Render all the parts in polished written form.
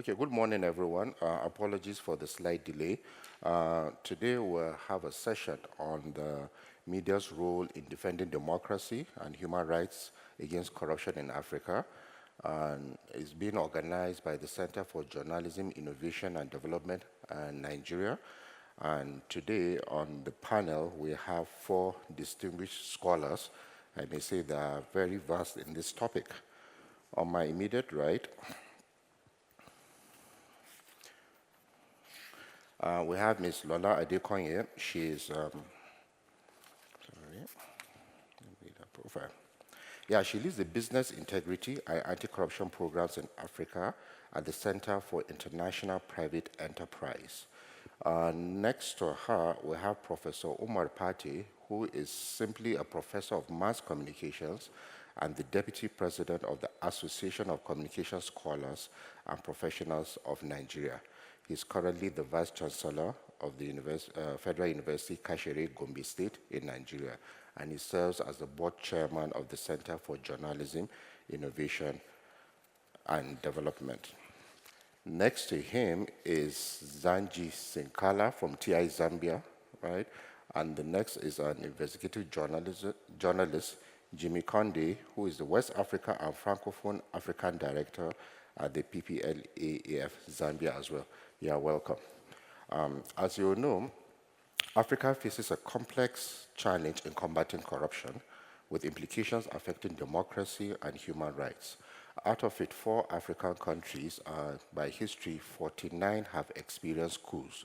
Okay, good morning, everyone. Apologies for the slight delay. Today we'll have a session on the media's role in defending democracy and human rights against corruption in Africa. And it's being organized by the Center for Journalism, Innovation and Development in Nigeria. And today on the panel, we have 4 distinguished scholars. I may say they are very versed in this topic. On my immediate right, we have Ms. Lola Adekonye. She is, sorry, read her profile. Yeah, she leads the Business Integrity and Anti-Corruption Programs in Africa at the Center for International Private Enterprise. Next to her, we have Professor Omar Pate, who is simply a professor of mass communications and the deputy president of the Association of Communication Scholars and Professionals of Nigeria. He's currently the Vice Chancellor of the Federal University, Kashere, Gombe State in Nigeria, and he serves as the Board Chairman of the Center for Journalism, Innovation, and Development. Next to him is Zanji Sinkala from TI Zambia, right? And the next is an investigative journalist, Jimmy Konde, who is the West Africa and Francophone African Director at the PPLAAF Zambia as well. You are welcome. As you know, Africa faces a complex challenge in combating corruption with implications affecting democracy and human rights. Out of it, 4 African countries, by history, 49 have experienced coups.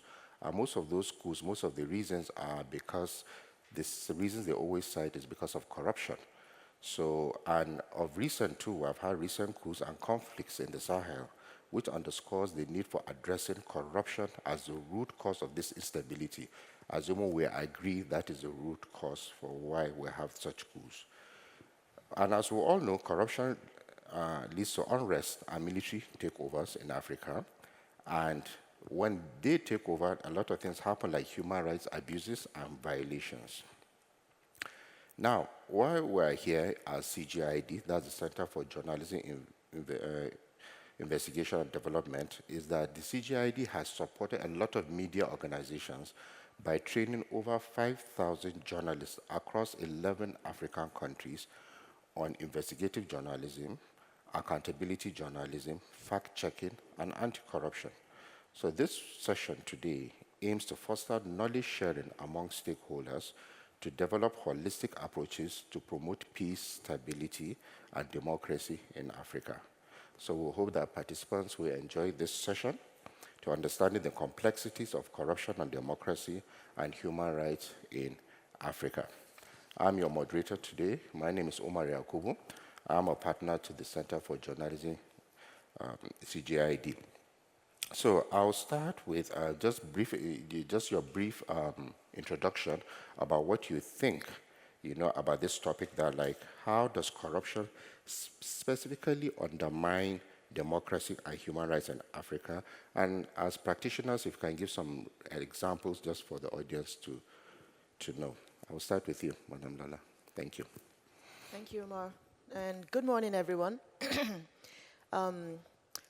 Most of those coups, most of the reasons are because the reasons they always cite is because of corruption. So, and of recent too, we have had recent coups and conflicts in the Sahel, which underscores the need for addressing corruption as the root cause of this instability. Assuming we agree that is the root cause for why we have such coups. And as we all know, corruption leads to unrest and military takeovers in Africa. And when they take over, a lot of things happen like human rights abuses and violations. Now, why we're here as CGID, that's the Center for Journalism Investigation and Development, is that the CGID has supported a lot of media organizations by training over 5,000 journalists across 11 African countries on investigative journalism, accountability journalism, fact-checking, and anti-corruption. So this session today aims to foster knowledge sharing among stakeholders to develop holistic approaches to promote peace, stability, and democracy in Africa. So we hope that participants will enjoy this session to understanding the complexities of corruption and democracy and human rights in Africa. I'm your moderator today. My name is Omar Yakubu. I'm a partner to the Center for Journalism, CGID. So I'll start with just your brief introduction about what you think, about this topic, that like, how does corruption specifically undermine democracy and human rights in Africa? And as practitioners, if you can give some examples just for the audience to know. I will start with you, Madam Lola. Thank you. Thank you, Omar. And good morning, everyone.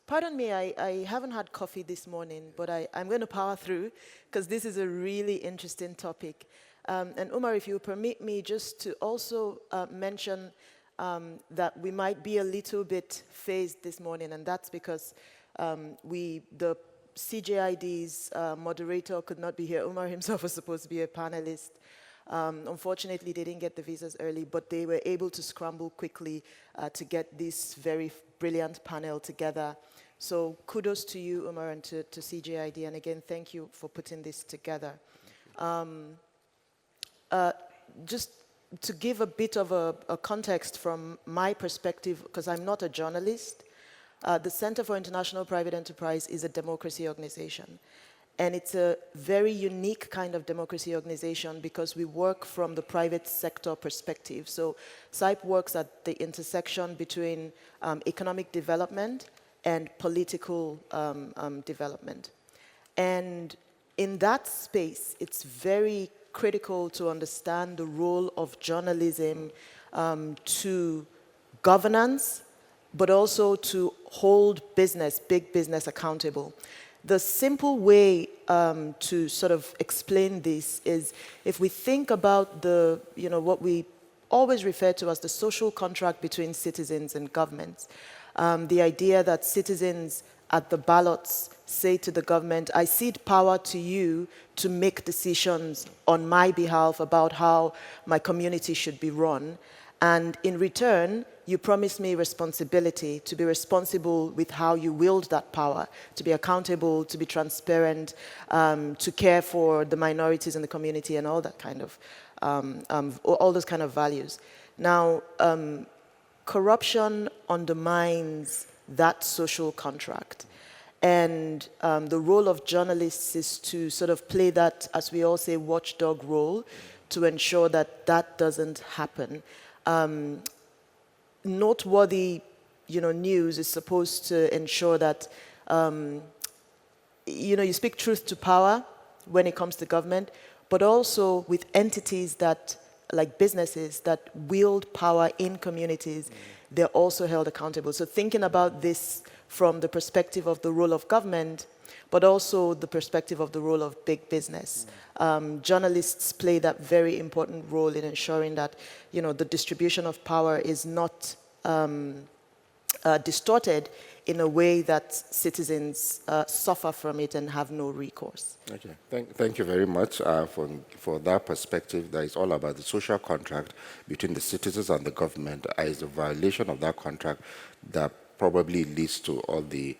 Pardon me, I haven't had coffee this morning, but I'm going to power through because this is a really interesting topic. And Omar, if you permit me just to also mention that we might be a little bit phased this morning, and that's because the CJID's moderator could not be here. Omar himself was supposed to be a panelist. Unfortunately, they didn't get the visas early, but they were able to scramble quickly to get this very brilliant panel together. So kudos to you, Omar, and to CJID, and again, thank you for putting this together. Just to give a bit of a context from my perspective, because I'm not a journalist, the Center for International Private Enterprise is a democracy organization. And it's a very unique kind of democracy organization because we work from the private sector perspective. So CIVIC works at the intersection between economic development and political development. And in that space, it's very critical to understand the role of journalism to governance, but also to hold business, big business, accountable. The simple way to sort of explain this is if we think about the, what we always refer to as the social contract between citizens and governments. The idea that citizens at the ballots say to the government, I cede power to you to make decisions on my behalf about how my community should be run. And in return, you promise me responsibility, to be responsible with how you wield that power, to be accountable, to be transparent, to care for the minorities in the community and all that kind of, all those kind of values. Now, corruption undermines that social contract. And the role of journalists is to sort of play that, as we all say, watchdog role to ensure that that doesn't happen. Noteworthy, news is supposed to ensure that, you speak truth to power when it comes to government, but also with entities that, like businesses, that wield power in communities, they're also held accountable. So thinking about this from the perspective of the role of government, but also the perspective of the role of big business. Journalists play that very important role in ensuring that, the distribution of power is not distorted in a way that citizens suffer from it and have no recourse. Okay, thank you very much for that perspective. That is all about the social contract between the citizens and the government. Is a violation of that contract that probably leads to all the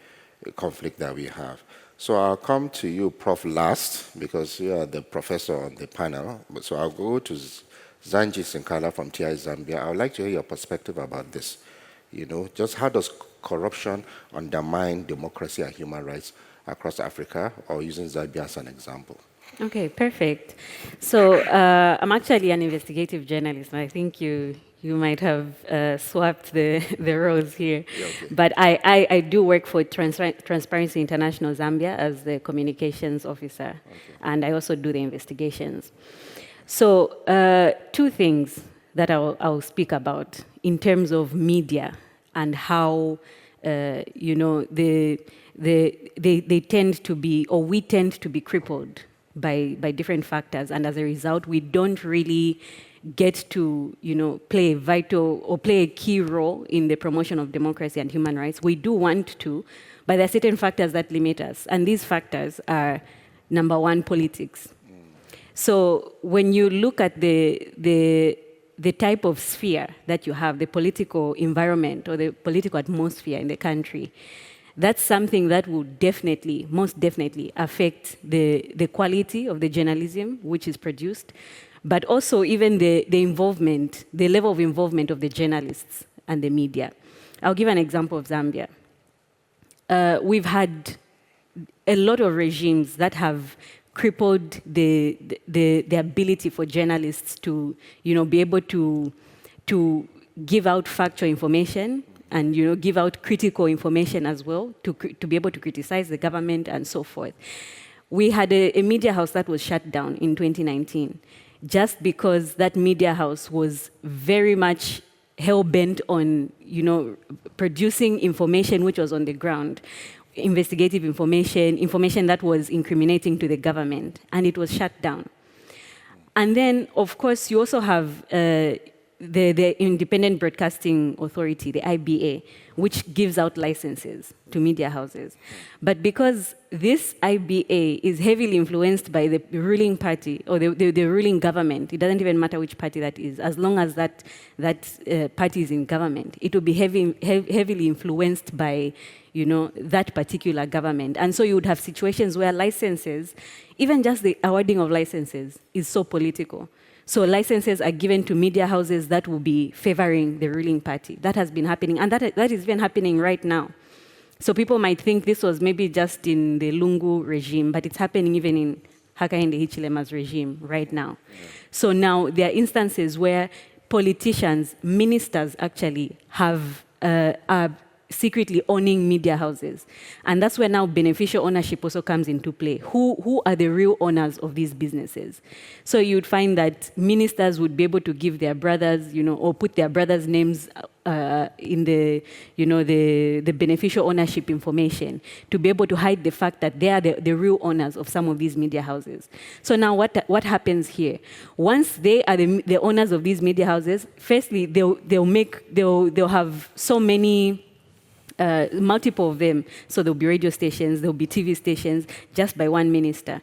conflict that we have. So I'll come to you, Prof, last, because you are the professor on the panel. So I'll go to Zanji Sinkala from TI Zambia. I would like to hear your perspective about this. Just how does corruption undermine democracy and human rights across Africa, or using Zambia as an example? Okay, perfect. So I'm actually an investigative journalist, and I think you might have swapped the roles here. Yeah, okay. But I do work for Transparency International Zambia as the communications officer, okay. And I also do the investigations. So two things that I'll speak about in terms of media and how they tend to be, or we tend to be crippled by different factors, and as a result, we don't really get to, play a vital or play a key role in the promotion of democracy and human rights. We do want to, but there are certain factors that limit us, and these factors are, number one, politics. So when you look at the type of sphere that you have, the political environment or the political atmosphere in the country, that's something that will definitely, most definitely, affect the quality of the journalism which is produced, but also even the involvement, the level of involvement of the journalists and the media. I'll give an example of Zambia. We've had a lot of regimes that have crippled the ability for journalists to, be able to give out factual information and, give out critical information as well, to be able to criticize the government and so forth. We had a media house that was shut down in 2019, just because that media house was very much hell-bent on, producing information which was on the ground, investigative information that was incriminating to the government, and it was shut down. And then, of course, you also have the Independent Broadcasting Authority, the IBA, which gives out licenses to media houses. But because this IBA is heavily influenced by the ruling party or the ruling government, it doesn't even matter which party that is, as long as that party is in government, it will be heavily influenced by that particular government. And so you would have situations where licenses, even just the awarding of licenses, is so political. So licenses are given to media houses that will be favoring the ruling party. That has been happening, and that is even happening right now. So people might think this was maybe just in the Lungu regime, but it's happening even in Hakainde Hichilema's regime right now. Yeah. So now there are instances where politicians, ministers actually are secretly owning media houses. And that's where now beneficial ownership also comes into play. Who are the real owners of these businesses? So you'd find that ministers would be able to give their brothers, or put their brothers' names in the, the beneficial ownership information to be able to hide the fact that they are the real owners of some of these media houses. So now what happens here? Once they are the owners of these media houses, firstly, they'll have so many multiple of them. So there'll be radio stations, there'll be TV stations, just by one minister.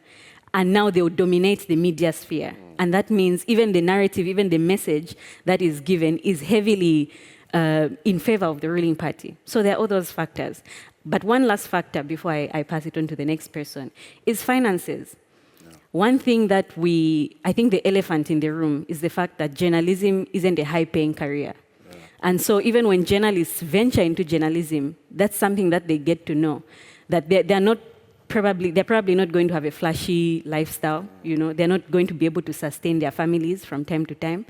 And now they'll dominate the media sphere. And that means even the narrative, even the message that is given is heavily in favor of the ruling party. So there are all those factors. But one last factor before I pass it on to the next person is finances. Yeah. One thing that I think the elephant in the room is the fact that journalism isn't a high-paying career. Yeah. And so even when journalists venture into journalism, that's something that they get to know, that they're probably not going to have a flashy lifestyle, they're not going to be able to sustain their families from time to time.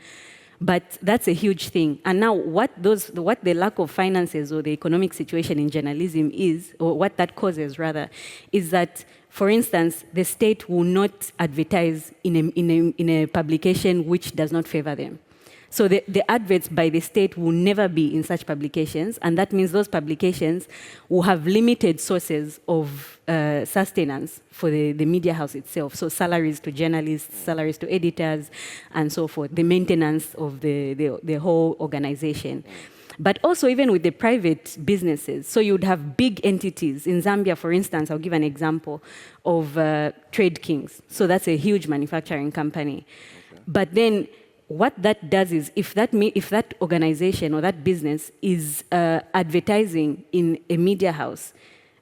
But that's a huge thing. And now what the lack of finances or the economic situation in journalism is, or what that causes rather, is that, for instance, the state will not advertise in a publication which does not favor them. So the adverts by the state will never be in such publications, and that means those publications will have limited sources of sustenance for the media house itself. So salaries to journalists, salaries to editors, and so forth, the maintenance of the whole organization. But also even with the private businesses, so you would have big entities. In Zambia, for instance, I'll give an example of Trade Kings. So that's a huge manufacturing company. Okay. But then what that does is, if that organization or that business is advertising in a media house,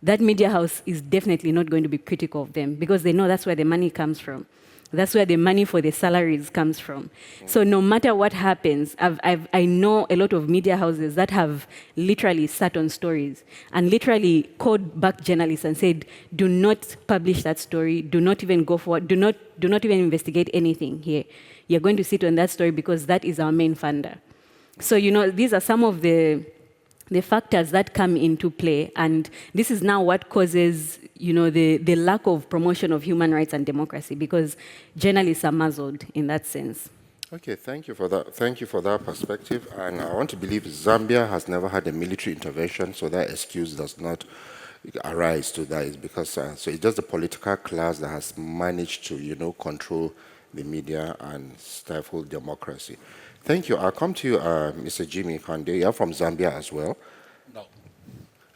that media house is definitely not going to be critical of them because they know that's where the money comes from. That's where the money for the salaries comes from. So no matter what happens, I know a lot of media houses that have literally sat on stories and literally called back journalists and said, do not publish that story, do not even go forward, do not even investigate anything here. You're going to sit on that story because that is our main funder. So, these are some of the factors that come into play, and this is now what causes, the lack of promotion of human rights and democracy, because journalists are muzzled in that sense. Okay, thank you for that. Thank you for that perspective. And I want to believe Zambia has never had a military intervention, so that excuse does not arise to that. It's because so it's just the political class that has managed to, control the media and stifle democracy. Thank you. I'll come to you, Mr. Jimmy Kande. You're from Zambia as well. No.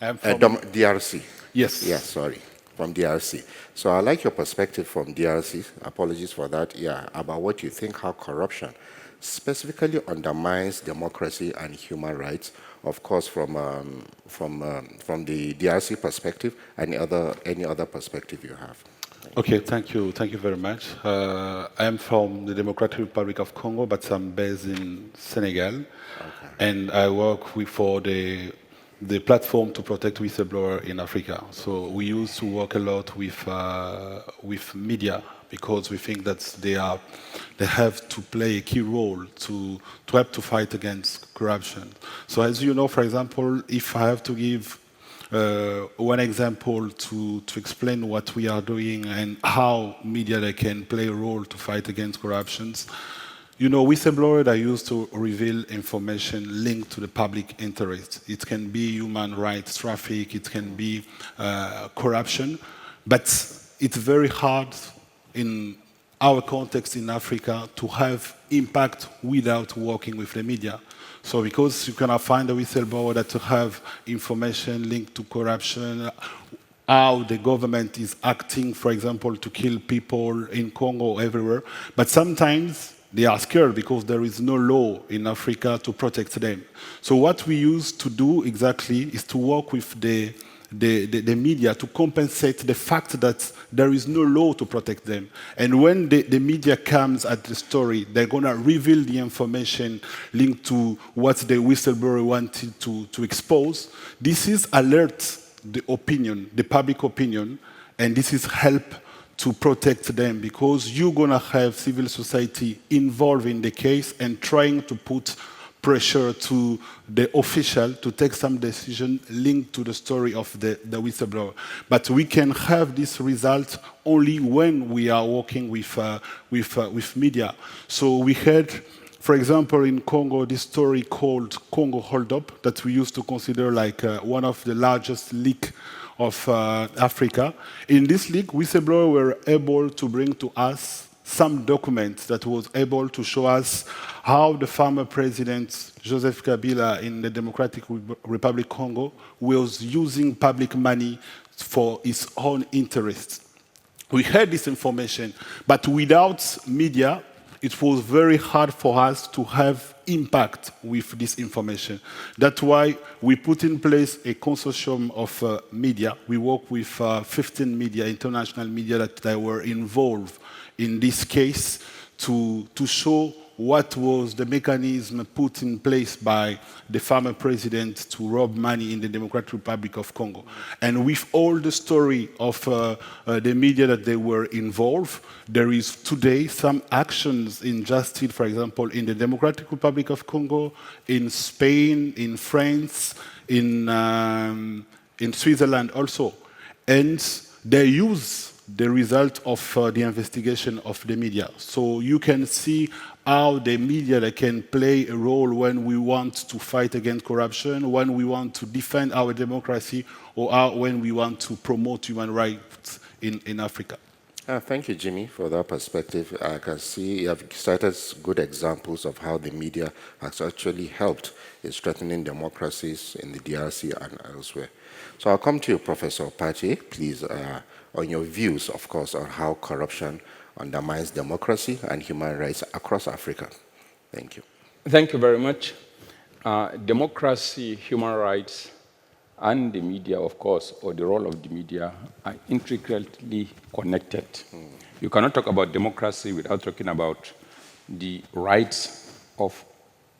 I'm from DRC. Yes. Yes, sorry. From DRC. So I like your perspective from DRC. Apologies for that. Yeah, about what you think how corruption specifically undermines democracy and human rights. Of course, from the DRC perspective, any other perspective you have. Okay, thank you very much. I am from the Democratic Republic of Congo, but I'm based in Senegal, okay. And I work for the platform to protect whistleblowers in Africa. So we used to work a lot with media because we think that they have to play a key role to help to fight against corruption. So as you know, for example, if I have to give one example to explain what we are doing and how media can play a role to fight against corruptions. Whistleblowers are used to reveal information linked to the public interest. It can be human rights traffic, it can be corruption, but it's very hard in our context in Africa to have impact without working with the media. So because you cannot find a whistleblower that have information linked to corruption, how the government is acting, for example, to kill people in Congo or everywhere. But sometimes they are scared because there is no law in Africa to protect them. So what we used to do exactly is to work with the media to compensate the fact that there is no law to protect them. And when the media comes at the story, they're going to reveal the information linked to what the whistleblower wanted to expose. This is alert the opinion, the public opinion, and this is help to protect them because you're going to have civil society involved in the case and trying to put pressure to the official to take some decision linked to the story of the whistleblower. But we can have this result only when we are working with media. So we had For example, in Congo, this story called Congo Hold Up that we used to consider like one of the largest leaks of Africa. In this leak, whistleblowers were able to bring to us some documents that was able to show us how the former president, Joseph Kabila, in the Democratic Republic of Congo, was using public money for his own interests. We had this information, but without media, it was very hard for us to have impact with this information. That's why we put in place a consortium of media. We work with 15 media, international media that were involved in this case to show what was the mechanism put in place by the former president to rob money in the Democratic Republic of Congo. And with all the story of the media that they were involved, there is today some actions in justice, for example, in the Democratic Republic of Congo, in Spain, in France, in Switzerland also. And they use the result of the investigation of the media. So you can see how the media can play a role when we want to fight against corruption, when we want to defend our democracy, or when we want to promote human rights in Africa. Thank you, Jimmy, for that perspective. I can see you have cited good examples of how the media has actually helped in strengthening democracies in the DRC and elsewhere. So I'll come to you, Professor Pache, please, on your views, of course, on how corruption undermines democracy and human rights across Africa. Thank you. Thank you very much. Democracy, human rights, and the media, of course, or the role of the media, are intricately connected. You cannot talk about democracy without talking about the rights of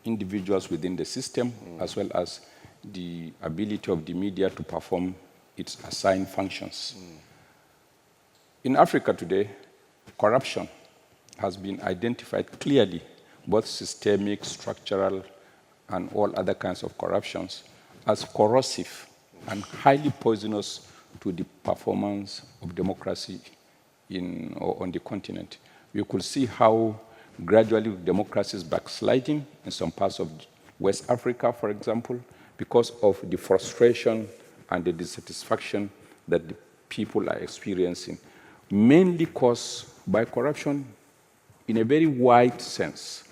individuals within the system, as well as the ability of the media to perform its assigned functions. In Africa today, corruption has been identified clearly, both systemic, structural, and all other kinds of corruptions, as corrosive and highly poisonous to the performance of democracy on the continent. We could see how gradually democracy is backsliding in some parts of West Africa, for example, because of the frustration and the dissatisfaction that the people are experiencing, mainly caused by corruption in a very wide sense.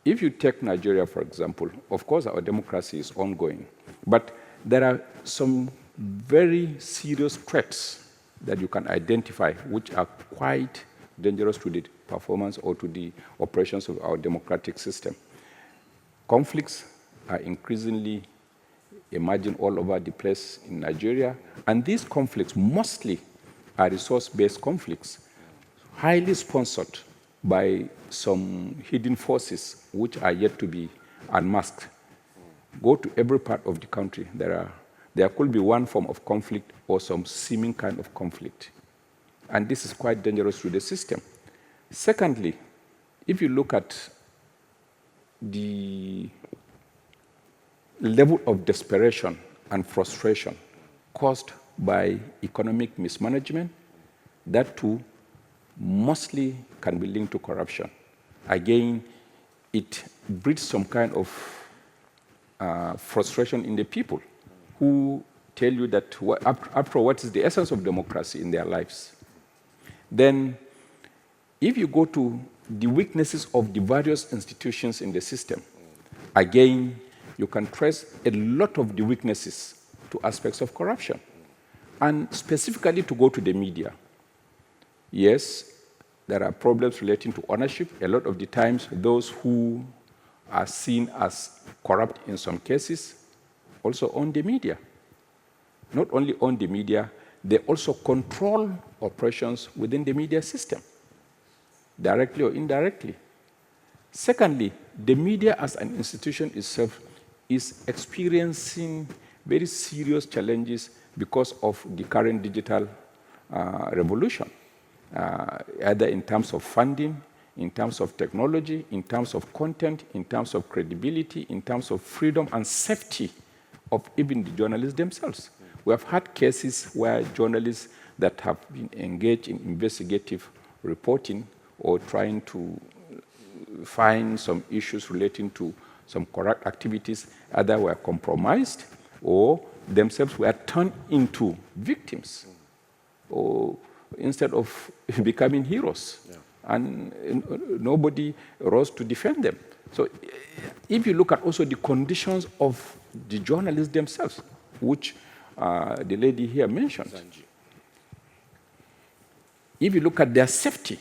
If you take Nigeria, for example, of course our democracy is ongoing, but there are some very serious threats that you can identify which are quite dangerous to the performance or to the operations of our democratic system. Conflicts are increasingly emerging all over the place in Nigeria, and these conflicts mostly are resource-based conflicts, highly sponsored by some hidden forces which are yet to be unmasked. Go to every part of the country, there could be one form of conflict or some seeming kind of conflict. And this is quite dangerous to the system. Secondly, if you look at the level of desperation and frustration caused by economic mismanagement, that too mostly can be linked to corruption. Again, it breeds some kind of frustration in the people who tell you that after all, what is the essence of democracy in their lives? Then, if you go to the weaknesses of the various institutions in the system, again, you can trace a lot of the weaknesses to aspects of corruption. And specifically to go to the media. Yes, there are problems relating to ownership. A lot of the times, those who are seen as corrupt in some cases also own the media. Not only own the media, they also control operations within the media system, directly or indirectly. Secondly, the media as an institution itself is experiencing very serious challenges because of the current digital revolution, either in terms of funding, in terms of technology, in terms of content, in terms of credibility, in terms of freedom and safety of even the journalists themselves. We have had cases where journalists that have been engaged in investigative reporting or trying to find some issues relating to some corrupt activities, either were compromised or themselves were turned into victims, or instead of becoming heroes. Yeah. And nobody rose to defend them. So if you look at also the conditions of the journalists themselves, which the lady here mentioned, if you look at their safety,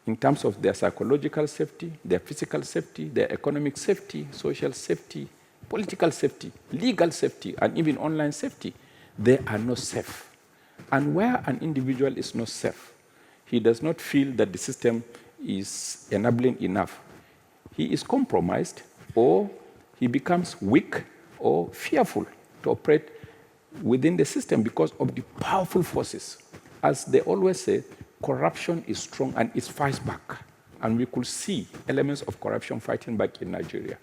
in terms of their psychological safety, their physical safety, their economic safety, social safety, political safety, legal safety, and even online safety, they are not safe. And where an individual is not safe, he does not feel that the system is enabling enough. He is compromised, or he becomes weak or fearful to operate within the system because of the powerful forces. As they always say, corruption is strong and it fights back. And we could see elements of corruption fighting back in Nigeria.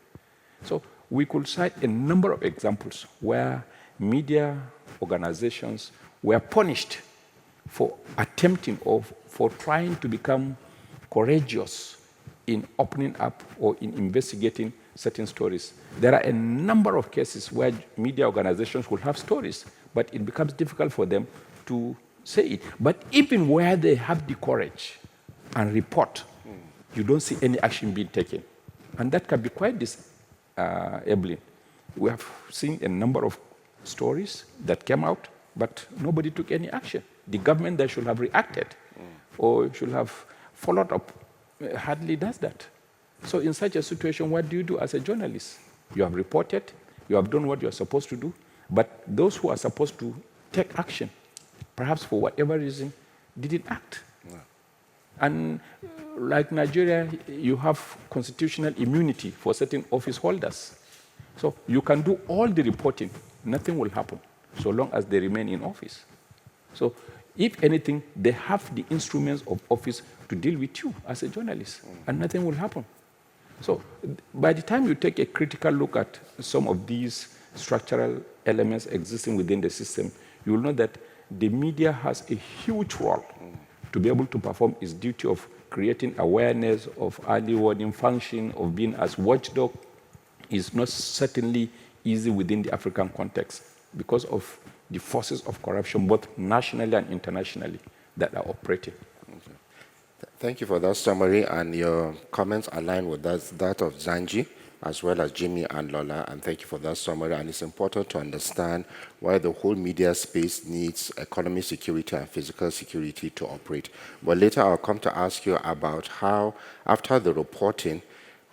So we could cite a number of examples where media organizations were punished for attempting or for trying to become courageous in opening up or in investigating certain stories. There are a number of cases where media organizations will have stories, but it becomes difficult for them to say it. But even where they have the courage and report, you don't see any action being taken. And that can be quite disabling. We have seen a number of stories that came out, but nobody took any action. The government that should have reacted or should have followed up hardly does that. So in such a situation, what do you do as a journalist? You have reported, you have done what you're supposed to do, but those who are supposed to take action, perhaps for whatever reason, didn't act. Yeah. And like Nigeria, you have constitutional immunity for certain office holders. So you can do all the reporting, nothing will happen, so long as they remain in office. So if anything, they have the instruments of office to deal with you as a journalist, and nothing will happen. So by the time you take a critical look at some of these structural elements existing within the system, you will know that the media has a huge role to be able to perform its duty of creating awareness, of early warning function, of being as watchdog. Is not certainly easy within the African context because of the forces of corruption, both nationally and internationally, that are operating. Okay. Thank you for that summary, and your comments align with that of Zanji, as well as Jimmy and Lola, and thank you for that summary. And it's important to understand why the whole media space needs economic security and physical security to operate. But later I'll come to ask you about how, after the reporting,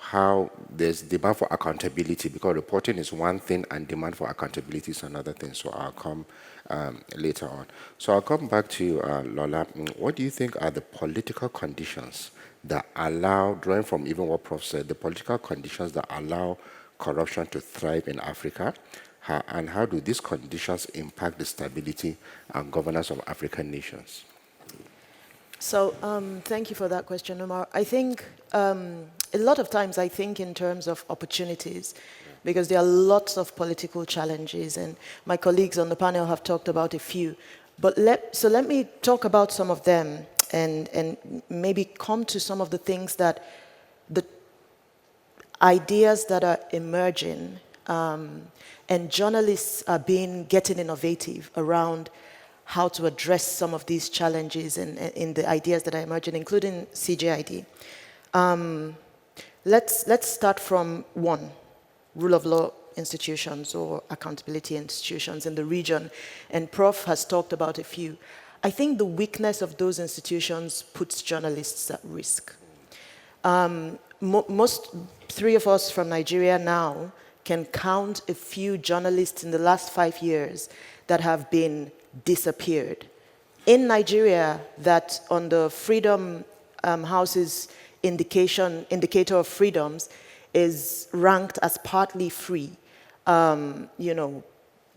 how there's demand for accountability, because reporting is one thing and demand for accountability is another thing. So I'll come later on. So I'll come back to you, Lola. What do you think are the political conditions that allow, drawing from even what Prof said, the political conditions that allow corruption to thrive in Africa, and how do these conditions impact the stability and governance of African nations? So thank you for that question, Omar. I think a lot of times I think in terms of opportunities, because there are lots of political challenges, and my colleagues on the panel have talked about a few. But let me talk about some of them and maybe come to some of the things that, the ideas that are emerging, and journalists are getting innovative around how to address some of these challenges and in the ideas that are emerging, including CJID. Let's start from one, rule of law institutions or accountability institutions in the region, and Prof has talked about a few. I think the weakness of those institutions puts journalists at risk. Most three of us from Nigeria now can count a few journalists in the last 5 years that have been disappeared. In Nigeria, that on the Freedom House's indicator of freedoms is ranked as partly free.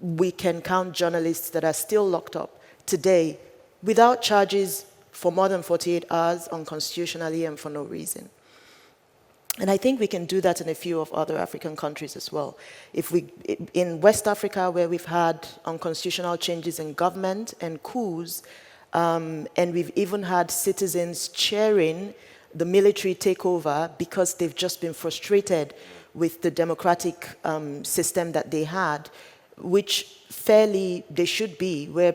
We can count journalists that are still locked up today without charges for more than 48 hours unconstitutionally and for no reason. And I think we can do that in a few of other African countries as well. In West Africa, where we've had unconstitutional changes in government and coups, and we've even had citizens cheering the military take over because they've just been frustrated with the democratic system that they had, which fairly they should be, where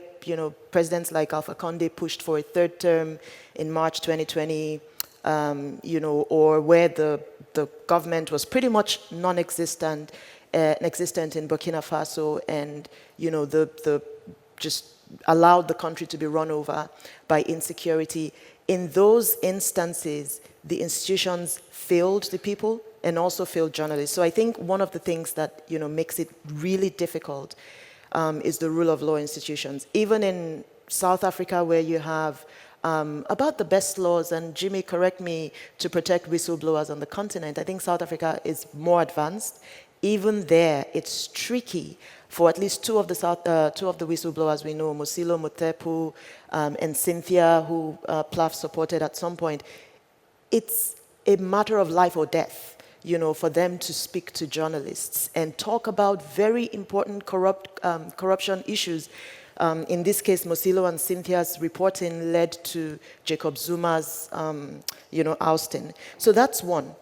presidents like Alpha Conde pushed for a third term in March 2020, or where the government was pretty much non-existent in Burkina Faso, and the just allowed the country to be run over by insecurity. In those instances, the institutions failed the people and also failed journalists. So I think one of the things that makes it really difficult is the rule of law institutions. Even in South Africa, where you have about the best laws, and Jimmy, correct me, to protect whistleblowers on the continent, I think South Africa is more advanced. Even there, it's tricky for at least two of the whistleblowers we know, Mosilo Motepu and Cynthia, who PLAF supported at some point. It's a matter of life or death, for them to speak to journalists and talk about very important corruption issues. In this case, Mosilo and Cynthia's reporting led to Jacob Zuma's, ousting. So that's one.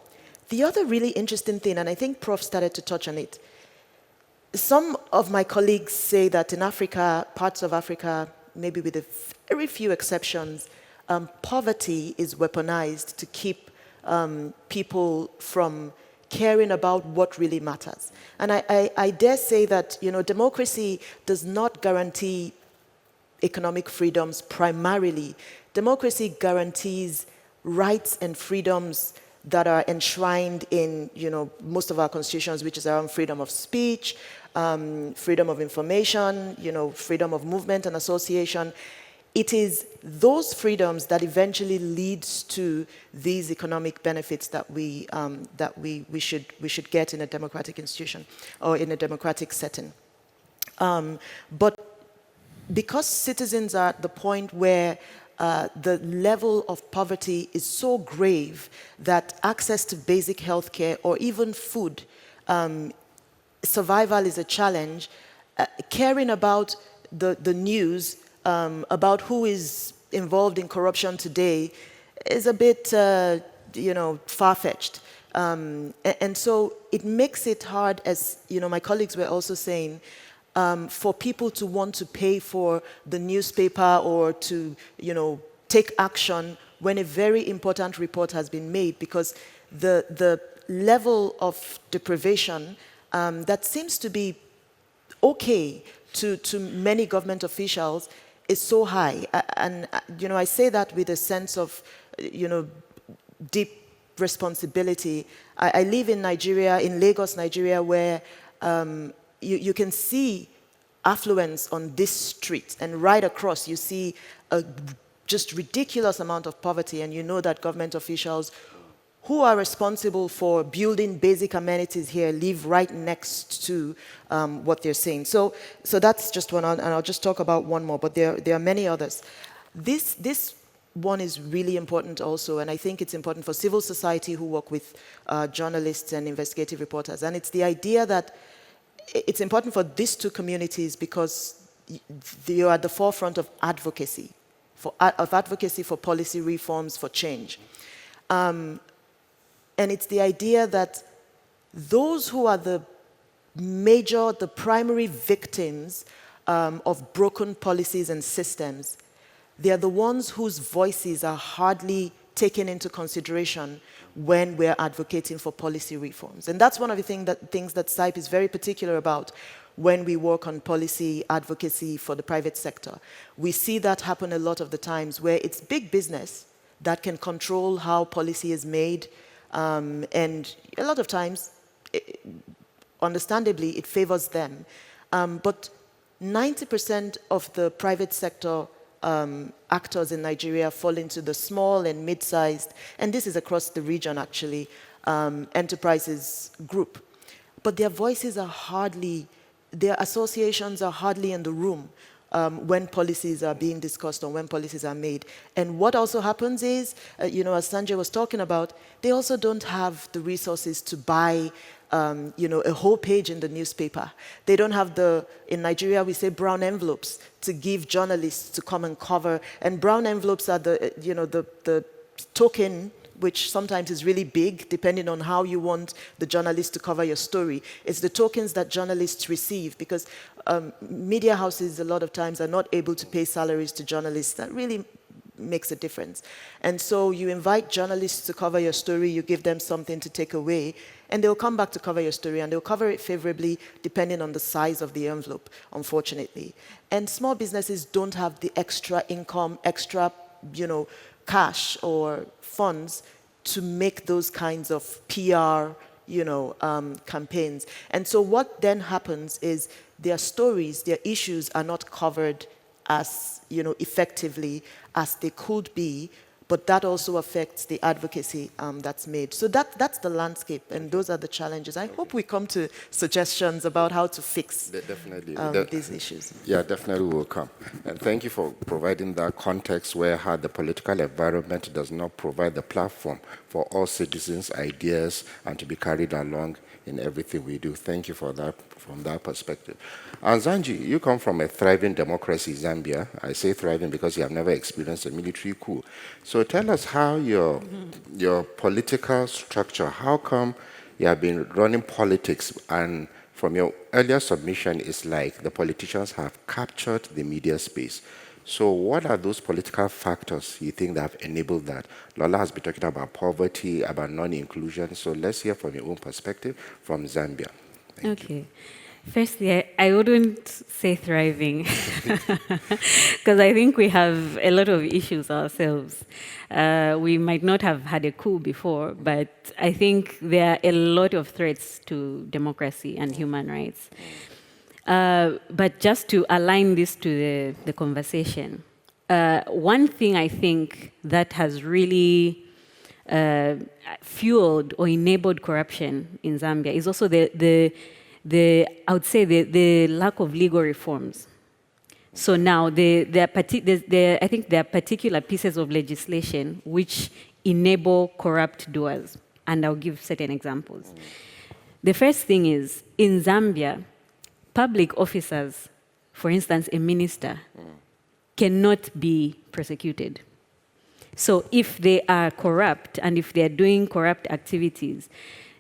The other really interesting thing, and I think Prof started to touch on it, some of my colleagues say that in Africa, parts of Africa, maybe with a very few exceptions, poverty is weaponized to keep people from caring about what really matters. And I dare say that democracy does not guarantee economic freedoms primarily. Democracy guarantees rights and freedoms that are enshrined in most of our constitutions, which is around freedom of speech, freedom of information, freedom of movement and association. It is those freedoms that eventually leads to these economic benefits that we should get in a democratic institution or in a democratic setting. But because citizens are at the point where the level of poverty is so grave that access to basic health care or even food, survival is a challenge, caring about the news about who is involved in corruption today is a bit, far-fetched. And so it makes it hard, as my colleagues were also saying, for people to want to pay for the newspaper or to, take action when a very important report has been made, because the level of deprivation that seems to be okay to many government officials is so high. And, I say that with a sense of, deep responsibility. I live in Nigeria, in Lagos, Nigeria, where you can see affluence on this street, and right across you see a just ridiculous amount of poverty, and that government officials who are responsible for building basic amenities here live right next to what they're saying. So that's just one, and I'll just talk about one more, but there are many others. This one is really important also, and I think it's important for civil society who work with journalists and investigative reporters, and it's the idea that it's important for these two communities because they are at the forefront of advocacy, for policy reforms, for change. And it's the idea that those who are the primary victims of broken policies and systems, they are the ones whose voices are hardly taken into consideration when we're advocating for policy reforms. And that's one of the things that CIVIC is very particular about when we work on policy advocacy for the private sector. We see that happen a lot of the times where it's big business that can control how policy is made, and a lot of times, understandably, it favors them. But 90% of the private sector actors in Nigeria fall into the small and mid-sized, and this is across the region actually, enterprises group. But their voices are hardly, their associations are hardly in the room when policies are being discussed or when policies are made. And what also happens is, as Sanjay was talking about, they also don't have the resources to buy a whole page in the newspaper. They don't have in Nigeria we say brown envelopes to give journalists to come and cover, and brown envelopes are the token, which sometimes is really big, depending on how you want the journalist to cover your story. It's the tokens that journalists receive, because media houses a lot of times are not able to pay salaries to journalists. That really makes a difference. And so you invite journalists to cover your story, you give them something to take away, and they'll come back to cover your story, and they'll cover it favorably depending on the size of the envelope, unfortunately. And small businesses don't have the extra income, extra, cash or funds to make those kinds of PR, campaigns. And so what then happens is their stories, their issues are not covered as, effectively as they could be, but that also affects the advocacy that's made. So that's the landscape, and those are the challenges. I hope we come to suggestions about how to fix these issues. Yeah, definitely will come. And thank you for providing that context where how the political environment does not provide the platform for all citizens' ideas and to be carried along in everything we do. Thank you for that, from that perspective. And Zanji, you come from a thriving democracy, Zambia. I say thriving because you have never experienced a military coup. So tell us how your political structure, how come you have been running politics, and from your earlier submission, it's like the politicians have captured the media space. So what are those political factors you think that have enabled that? Lola has been talking about poverty, about non-inclusion. So let's hear from your own perspective from Zambia. Thank you. Firstly, I wouldn't say thriving, because I think we have a lot of issues ourselves. We might not have had a coup before, but I think there are a lot of threats to democracy and human rights. But just to align this to the conversation, one thing I think that has really fueled or enabled corruption in Zambia is also I would say the lack of legal reforms. So now I think there are particular pieces of legislation which enable corrupt doers, and I'll give certain examples. The first thing is, in Zambia, public officers, for instance, a minister, cannot be prosecuted. So if they are corrupt and if they are doing corrupt activities,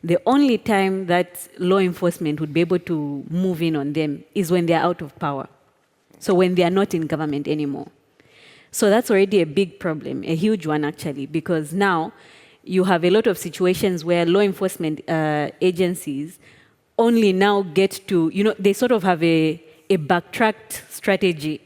the only time that law enforcement would be able to move in on them is when they are out of power. So when they are not in government anymore. So that's already a big problem, a huge one actually, because now you have a lot of situations where law enforcement agencies only now get to, they sort of have a backtracked strategy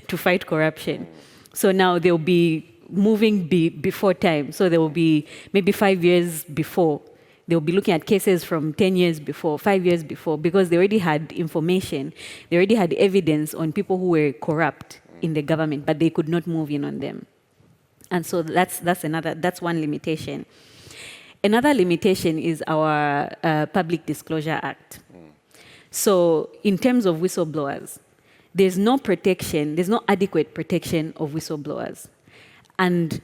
to fight corruption. So now they'll be moving before time. So there will be maybe 5 years before. They'll be looking at cases from 10 years before, 5 years before, because they already had information. They already had evidence on people who were corrupt in the government, but they could not move in on them. And so that's one limitation. Another limitation is our Public Disclosure Act. So in terms of whistleblowers, there's no adequate protection of whistleblowers. And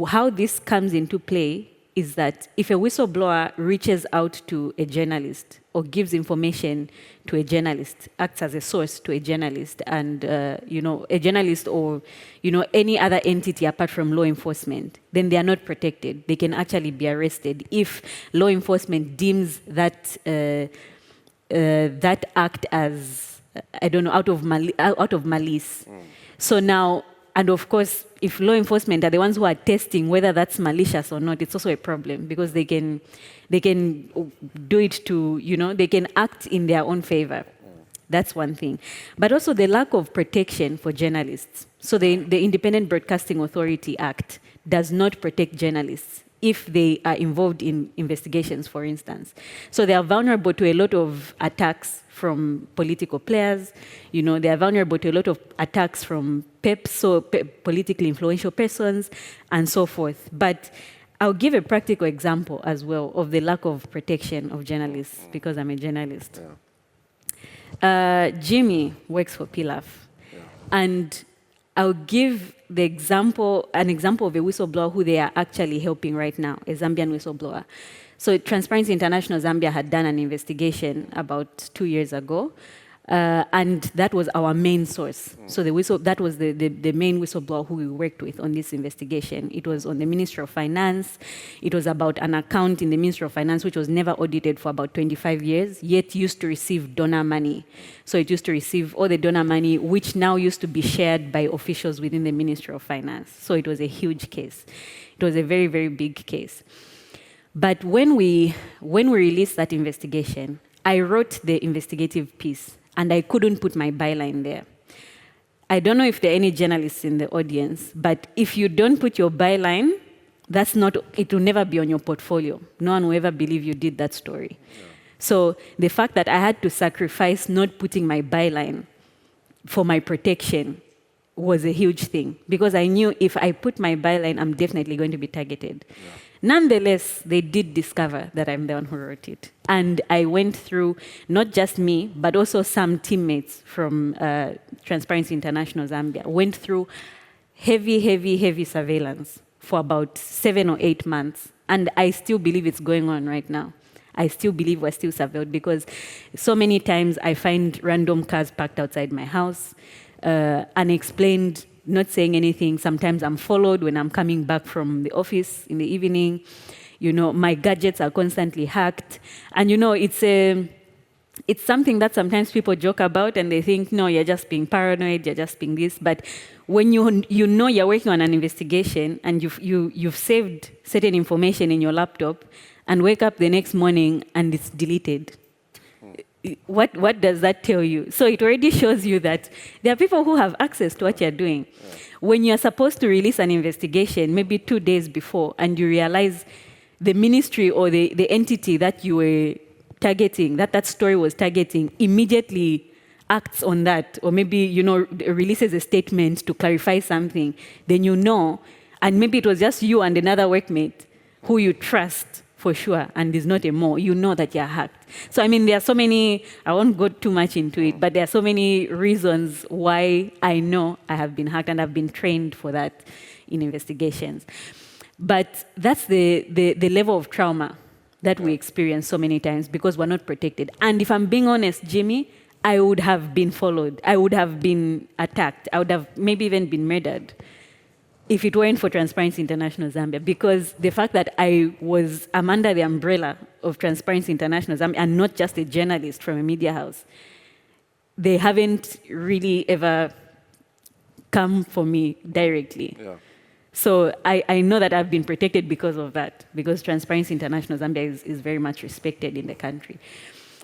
how this comes into play is that if a whistleblower reaches out to a journalist or gives information to a journalist, acts as a source to a journalist, and a journalist or any other entity apart from law enforcement, then they are not protected. They can actually be arrested if law enforcement deems that that act as out of malice. So now. And of course, if law enforcement are the ones who are testing whether that's malicious or not, it's also a problem, because they can do it to, they can act in their own favor. That's one thing. But also the lack of protection for journalists. So the Independent Broadcasting Authority Act does not protect journalists if they are involved in investigations, for instance. So they are vulnerable to a lot of attacks from political players. They are vulnerable to a lot of attacks from PEPs, so politically influential persons, and so forth. But I'll give a practical example as well of the lack of protection of journalists, because I'm a journalist. Yeah. Jimmy works for PILAF. Yeah. And I'll give an example of a whistleblower who they are actually helping right now, a Zambian whistleblower. So Transparency International Zambia had done an investigation about 2 years ago And that was our main source. So that was the main whistleblower who we worked with on this investigation. It was on the Ministry of Finance. It was about an account in the Ministry of Finance which was never audited for about 25 years, yet used to receive donor money. So it used to receive all the donor money, which now used to be shared by officials within the Ministry of Finance. So it was a huge case. It was a very, very big case. But when we released that investigation, I wrote the investigative piece, and I couldn't put my byline there. I don't know if there are any journalists in the audience, but if you don't put your byline, it will never be on your portfolio. No one will ever believe you did that story. Yeah. So the fact that I had to sacrifice not putting my byline for my protection was a huge thing, because I knew if I put my byline, I'm definitely going to be targeted. Yeah. Nonetheless, they did discover that I'm the one who wrote it. And I went through, not just me, but also some teammates from Transparency International Zambia, went through heavy surveillance for about 7 or 8 months. And I still believe it's going on right now. I still believe we're still surveilled, because so many times I find random cars parked outside my house, unexplained, not saying anything. Sometimes I'm followed when I'm coming back from the office in the evening. You know, my gadgets are constantly hacked. And you know, it's something that sometimes people joke about and they think, no, you're just being paranoid, you're just being this. But when you know you're working on an investigation and you've saved certain information in your laptop and wake up the next morning and it's deleted, what does that tell you? So it already shows you that there are people who have access to what you're doing. Yeah. When you're supposed to release an investigation, maybe 2 days before, and you realize the ministry or the entity that you were targeting, that story was targeting, immediately acts on that, or maybe, you know, releases a statement to clarify something, then you know, and maybe it was just you and another workmate who you trust for sure, and is not a more, you know that you're hacked. So, I mean, there are so many, I won't go too much into it, but there are so many reasons why I know I have been hacked, and I've been trained for that in investigations. But that's the level of trauma that we experience so many times because we're not protected. And if I'm being honest, Jimmy, I would have been followed. I would have been attacked. I would have maybe even been murdered if it weren't for Transparency International Zambia, because the fact that I'm under the umbrella of Transparency International Zambia and not just a journalist from a media house, they haven't really ever come for me directly. Yeah. So I know that I've been protected because of that, because Transparency International Zambia is very much respected in the country.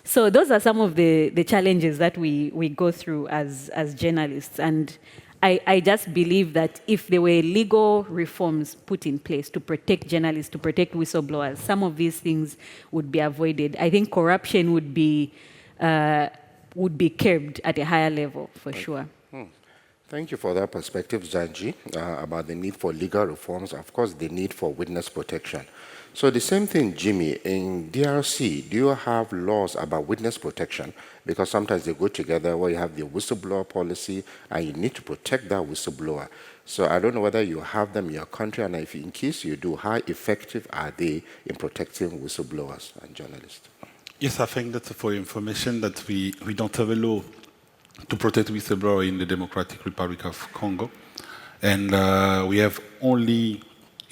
So those are some of the challenges that we go through as journalists. And I just believe that if there were legal reforms put in place to protect journalists, to protect whistleblowers, some of these things would be avoided. I think corruption would be curbed at a higher level, for sure. Thank you for that perspective, Zanji, about the need for legal reforms, of course, the need for witness protection. So the same thing, Jimmy, in DRC, do you have laws about witness protection? Because sometimes they go together where you have the whistleblower policy and you need to protect that whistleblower. So I don't know whether you have them in your country, and if in case you do, how effective are they in protecting whistleblowers and journalists? Yes, I think that's for information that we don't have a law to protect whistleblowers in the Democratic Republic of Congo. And we have only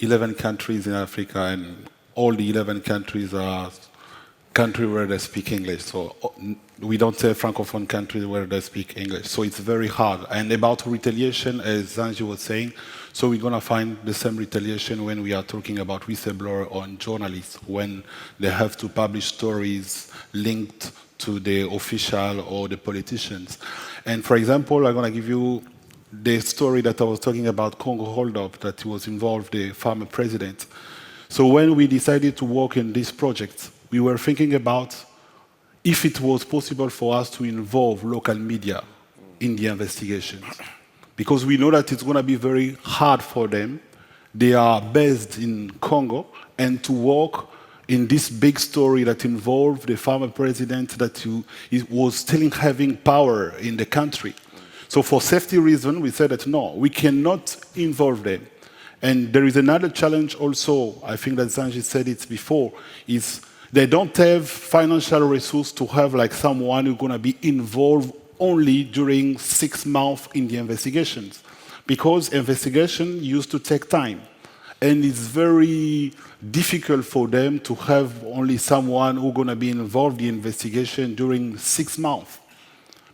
11 countries in Africa, and all the 11 countries are countries where they speak English. So we don't have Francophone countries where they speak English. So it's very hard. And about retaliation, as Zanji was saying, so we're going to find the same retaliation when we are talking about whistleblowers or journalists, when they have to publish stories linked to the official or the politicians. And for example, I'm going to give you the story that I was talking about, Congo hold-up, that was involved the former president. So when we decided to work in this project, we were thinking about if it was possible for us to involve local media in the investigations. Because we know that it's going to be very hard for them. They are based in Congo, and to work in this big story that involved the former president that was still having power in the country. So for safety reasons, we said that no, we cannot involve them. And there is another challenge also, I think that Zanji said it before, is they don't have financial resources to have like someone who's going to be involved only during 6 months in the investigations, because investigation used to take time. And it's very difficult for them to have only someone who's going to be involved in the investigation during 6 months,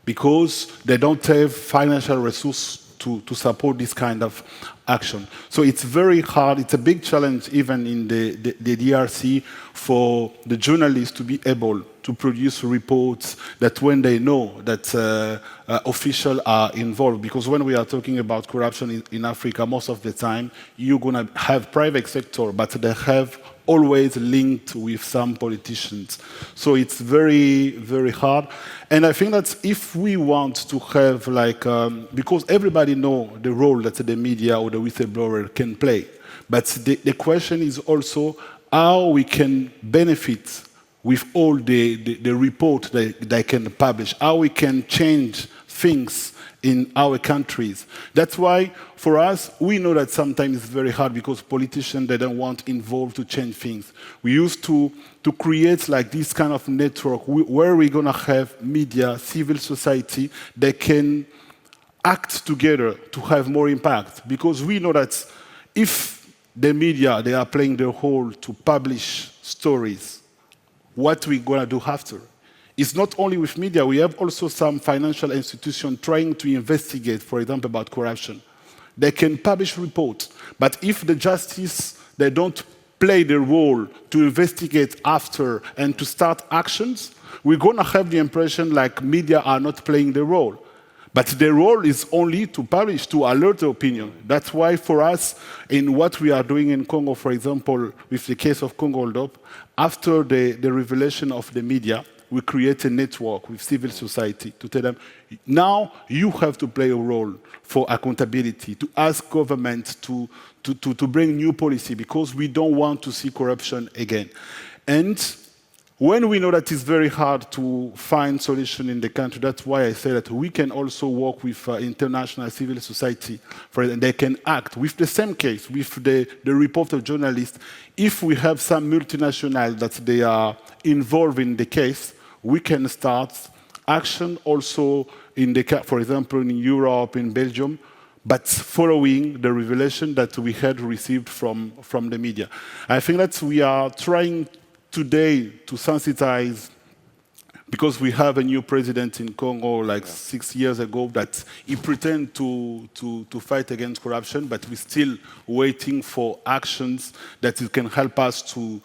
because they don't have financial resources to support this kind of action. So it's very hard. It's a big challenge even in the DRC for the journalists to be able to produce reports that when they know that officials are involved. Because when we are talking about corruption in Africa, most of the time, you're going to have private sector, but they have always linked with some politicians. So it's very, very hard. And I think that if we want to have like, because everybody know the role that the media or the whistleblower can play, but the question is also how we can benefit with all the report that they can publish, how we can change things in our countries. That's why, for us, we know that sometimes it's very hard because politicians, they don't want involved to change things. We used to create like this kind of network where we're going to have media, civil society, that can act together to have more impact. Because we know that if the media, they are playing their role to publish stories, what we're going to do after? It's not only with media, we have also some financial institutions trying to investigate, for example, about corruption. They can publish reports, but if the justice, they don't play their role to investigate after and to start actions, we're going to have the impression like media are not playing their role. But their role is only to publish, to alert the opinion. That's why for us, in what we are doing in Congo, for example, with the case of Congo Hold Up, after the revelation of the media, we create a network with civil society to tell them, now you have to play a role for accountability, to ask government to bring new policy, because we don't want to see corruption again. And when we know that it's very hard to find solution in the country, that's why I say that we can also work with international civil society, and they can act with the same case, with the report of journalists. If we have some multinational that they are involved in the case, we can start action also in for example, in Europe, in Belgium, but following the revelation that we had received from the media. I think that we are trying today to sensitize, because we have a new president in Congo like 6 years ago that he pretended to fight against corruption, but we're still waiting for actions that can help us to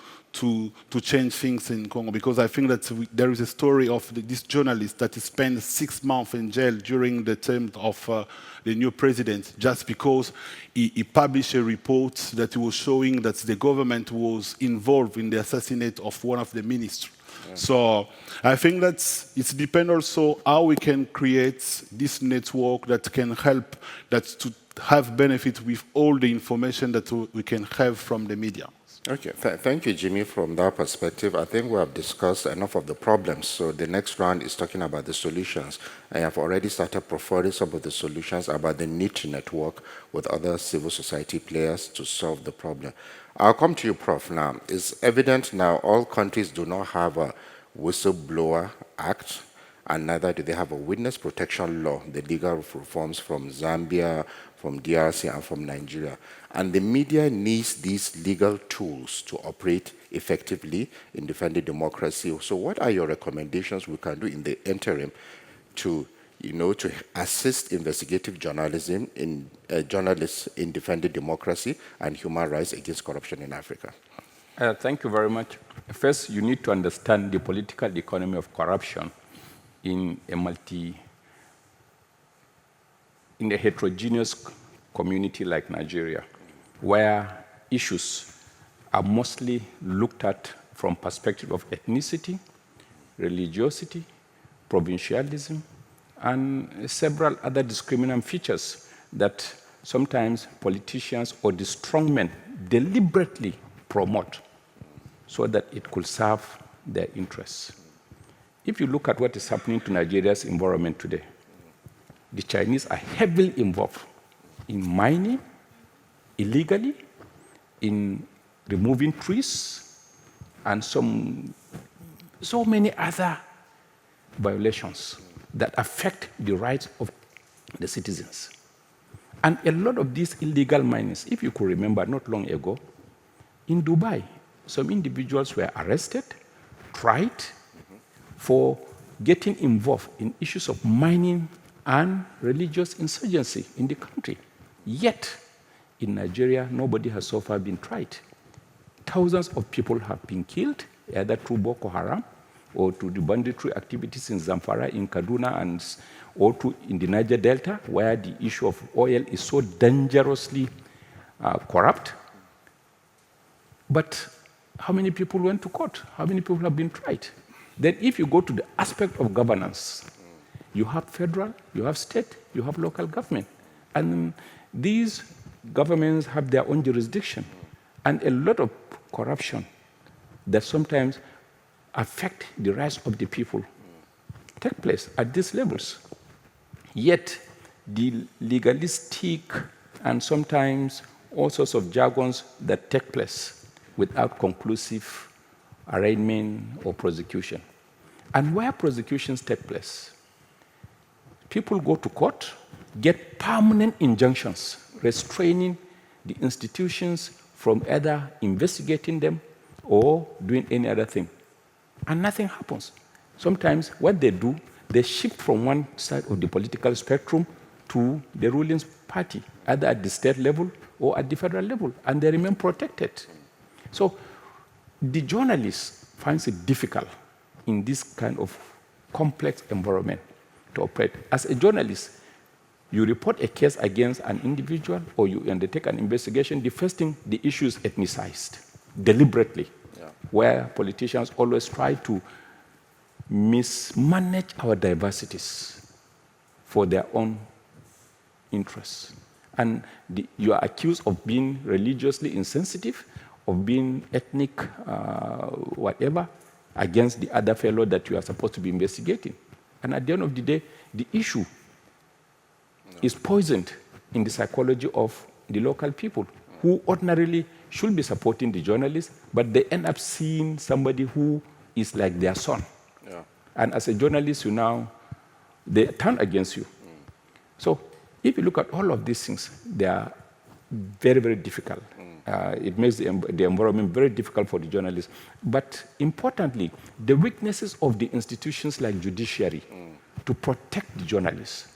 change things in Congo. Because I think that there is a story of this journalist that spent 6 months in jail during the term of the new president, just because he published a report that was showing that the government was involved in the assassinate of one of the ministers. Yeah. So I think that it depends also how we can create this network that can help that to have benefit with all the information that we can have from the media. Okay, thank you, Jimmy. From that perspective, I think we have discussed enough of the problems. So the next round is talking about the solutions. I have already started providing some of the solutions about the need to network with other civil society players to solve the problem. I'll come to you, Prof. Now, it's evident now all countries do not have a whistleblower act, and neither do they have a witness protection law, the legal reforms from Zambia, from DRC, and from Nigeria. And the media needs these legal tools to operate effectively in defending democracy. So what are your recommendations we can do in the interim to assist investigative journalism in journalists in defending democracy and human rights against corruption in Africa? Thank you very much. First, you need to understand the political economy of corruption in a heterogeneous community like Nigeria, where issues are mostly looked at from perspective of ethnicity, religiosity, provincialism, and several other discriminant features that sometimes politicians or the strongmen deliberately promote so that it could serve their interests. If you look at what is happening to Nigeria's environment today, the Chinese are heavily involved in mining, illegally, in removing trees, and some so many other violations that affect the rights of the citizens. And a lot of these illegal minings, if you could remember not long ago, in Dubai, some individuals were arrested, tried for getting involved in issues of mining and religious insurgency in the country. Yet, in Nigeria, nobody has so far been tried. Thousands of people have been killed, either through Boko Haram or to the banditry activities in Zamfara, in Kaduna, and or in the Niger Delta, where the issue of oil is so dangerously corrupt. But how many people went to court? How many people have been tried? Then if you go to the aspect of governance, you have federal, you have state, you have local government. And these governments have their own jurisdiction. And a lot of corruption that sometimes affect the rights of the people take place at these levels. Yet, the legalistic and sometimes all sorts of jargons that take place without conclusive arraignment or prosecution. And where prosecutions take place, people go to court, get permanent injunctions restraining the institutions from either investigating them or doing any other thing. And nothing happens. Sometimes what they do, they shift from one side of the political spectrum to the ruling party, either at the state level or at the federal level, and they remain protected. So the journalist finds it difficult in this kind of complex environment to operate. As a journalist, you report a case against an individual or you undertake an investigation, the first thing, the issue is ethnicized, deliberately, where politicians always try to mismanage our diversities for their own interests. And you are accused of being religiously insensitive, of being ethnic, whatever, against the other fellow that you are supposed to be investigating. And at the end of the day, the issue is poisoned in the psychology of the local people who ordinarily should be supporting the journalists, but they end up seeing somebody who is like their son. And as a journalist, they turn against you. So if you look at all of these things, they are very, very difficult. It makes the environment very difficult for the journalists. But importantly, the weaknesses of the institutions like judiciary to protect the journalists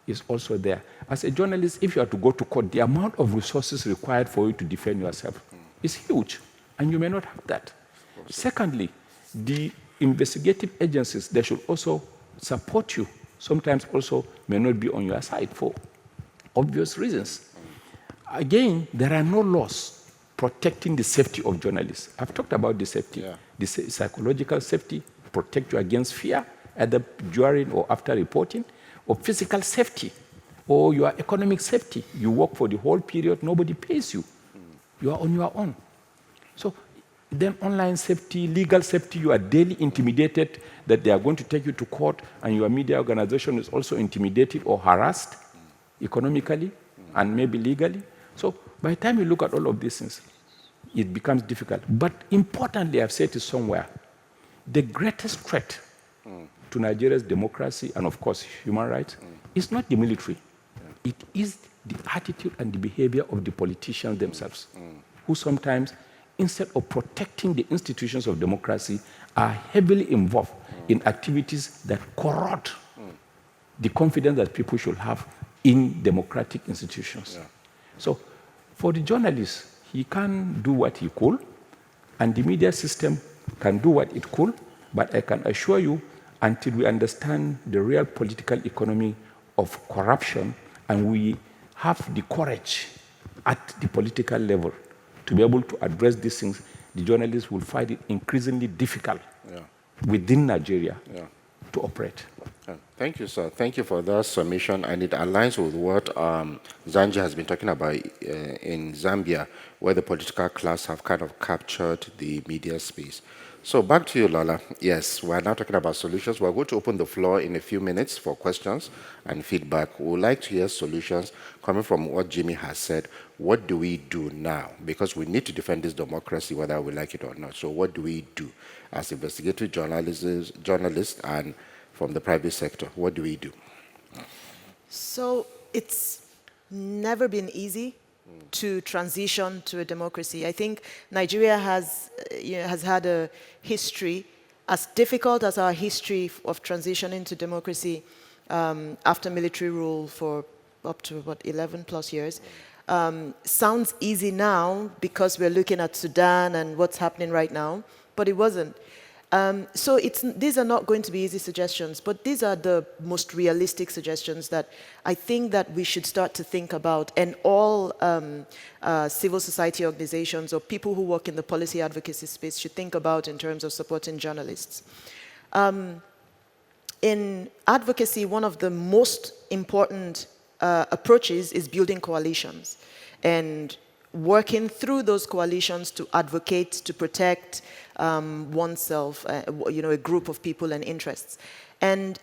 is also there. As a journalist, if you are to go to court, the amount of resources required for you to defend yourself is huge, and you may not have that. Secondly, the investigative agencies, they should also support you. Sometimes also may not be on your side for obvious reasons. Again, there are no laws protecting the safety of journalists. I've talked about the safety, the psychological safety, protect you against fear, either during or after reporting, or physical safety, or your economic safety. You work for the whole period, nobody pays you. You are on your own. So then online safety, legal safety, you are daily intimidated that they are going to take you to court, and your media organization is also intimidated or harassed economically and maybe legally. So by the time you look at all of these things, it becomes difficult. But importantly, I've said it somewhere, the greatest threat to Nigeria's democracy and, of course, human rights is not the military. It is the attitude and the behavior of the politicians themselves, who sometimes, instead of protecting the institutions of democracy, are heavily involved in activities that corrode the confidence that people should have in democratic institutions. So for the journalist, he can do what he could, and the media system can do what it could, but I can assure you, until we understand the real political economy of corruption, and we have the courage at the political level to be able to address these things, the journalists will find it increasingly difficult within Nigeria to operate. Thank you, sir. Thank you for that submission, and it aligns with what Zanja has been talking about in Zambia, where the political class have kind of captured the media space. So back to you, Lola. Yes, we're now talking about solutions. We're going to open the floor in a few minutes for questions and feedback. We would like to hear solutions coming from what Jimmy has said. What do we do now? Because we need to defend this democracy whether we like it or not. So what do we do as investigative journalists and from the private sector? What do we do? So it's never been easy to transition to a democracy. I think Nigeria has had a history, as difficult as our history of transitioning to democracy after military rule for up to, what, 11 plus years. Sounds easy now because we're looking at Sudan and what's happening right now, but it wasn't. So these are not going to be easy suggestions, but these are the most realistic suggestions that I think that we should start to think about, and all civil society organizations or people who work in the policy advocacy space should think about in terms of supporting journalists. In advocacy, one of the most important approaches is building coalitions and working through those coalitions to advocate, to protect oneself, a group of people and interests. And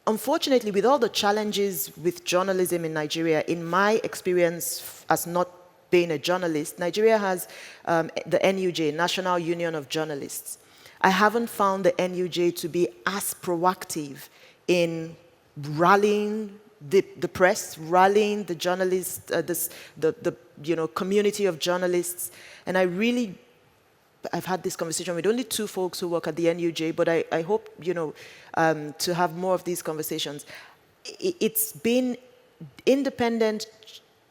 unfortunately, with all the challenges with journalism in Nigeria, in my experience as not being a journalist, Nigeria has the NUJ, National Union of Journalists. I haven't found the NUJ to be as proactive in rallying the press, rallying the journalists, the community of journalists. And I've had this conversation with only 2 folks who work at the NUJ, but I hope, to have more of these conversations. It's been independent,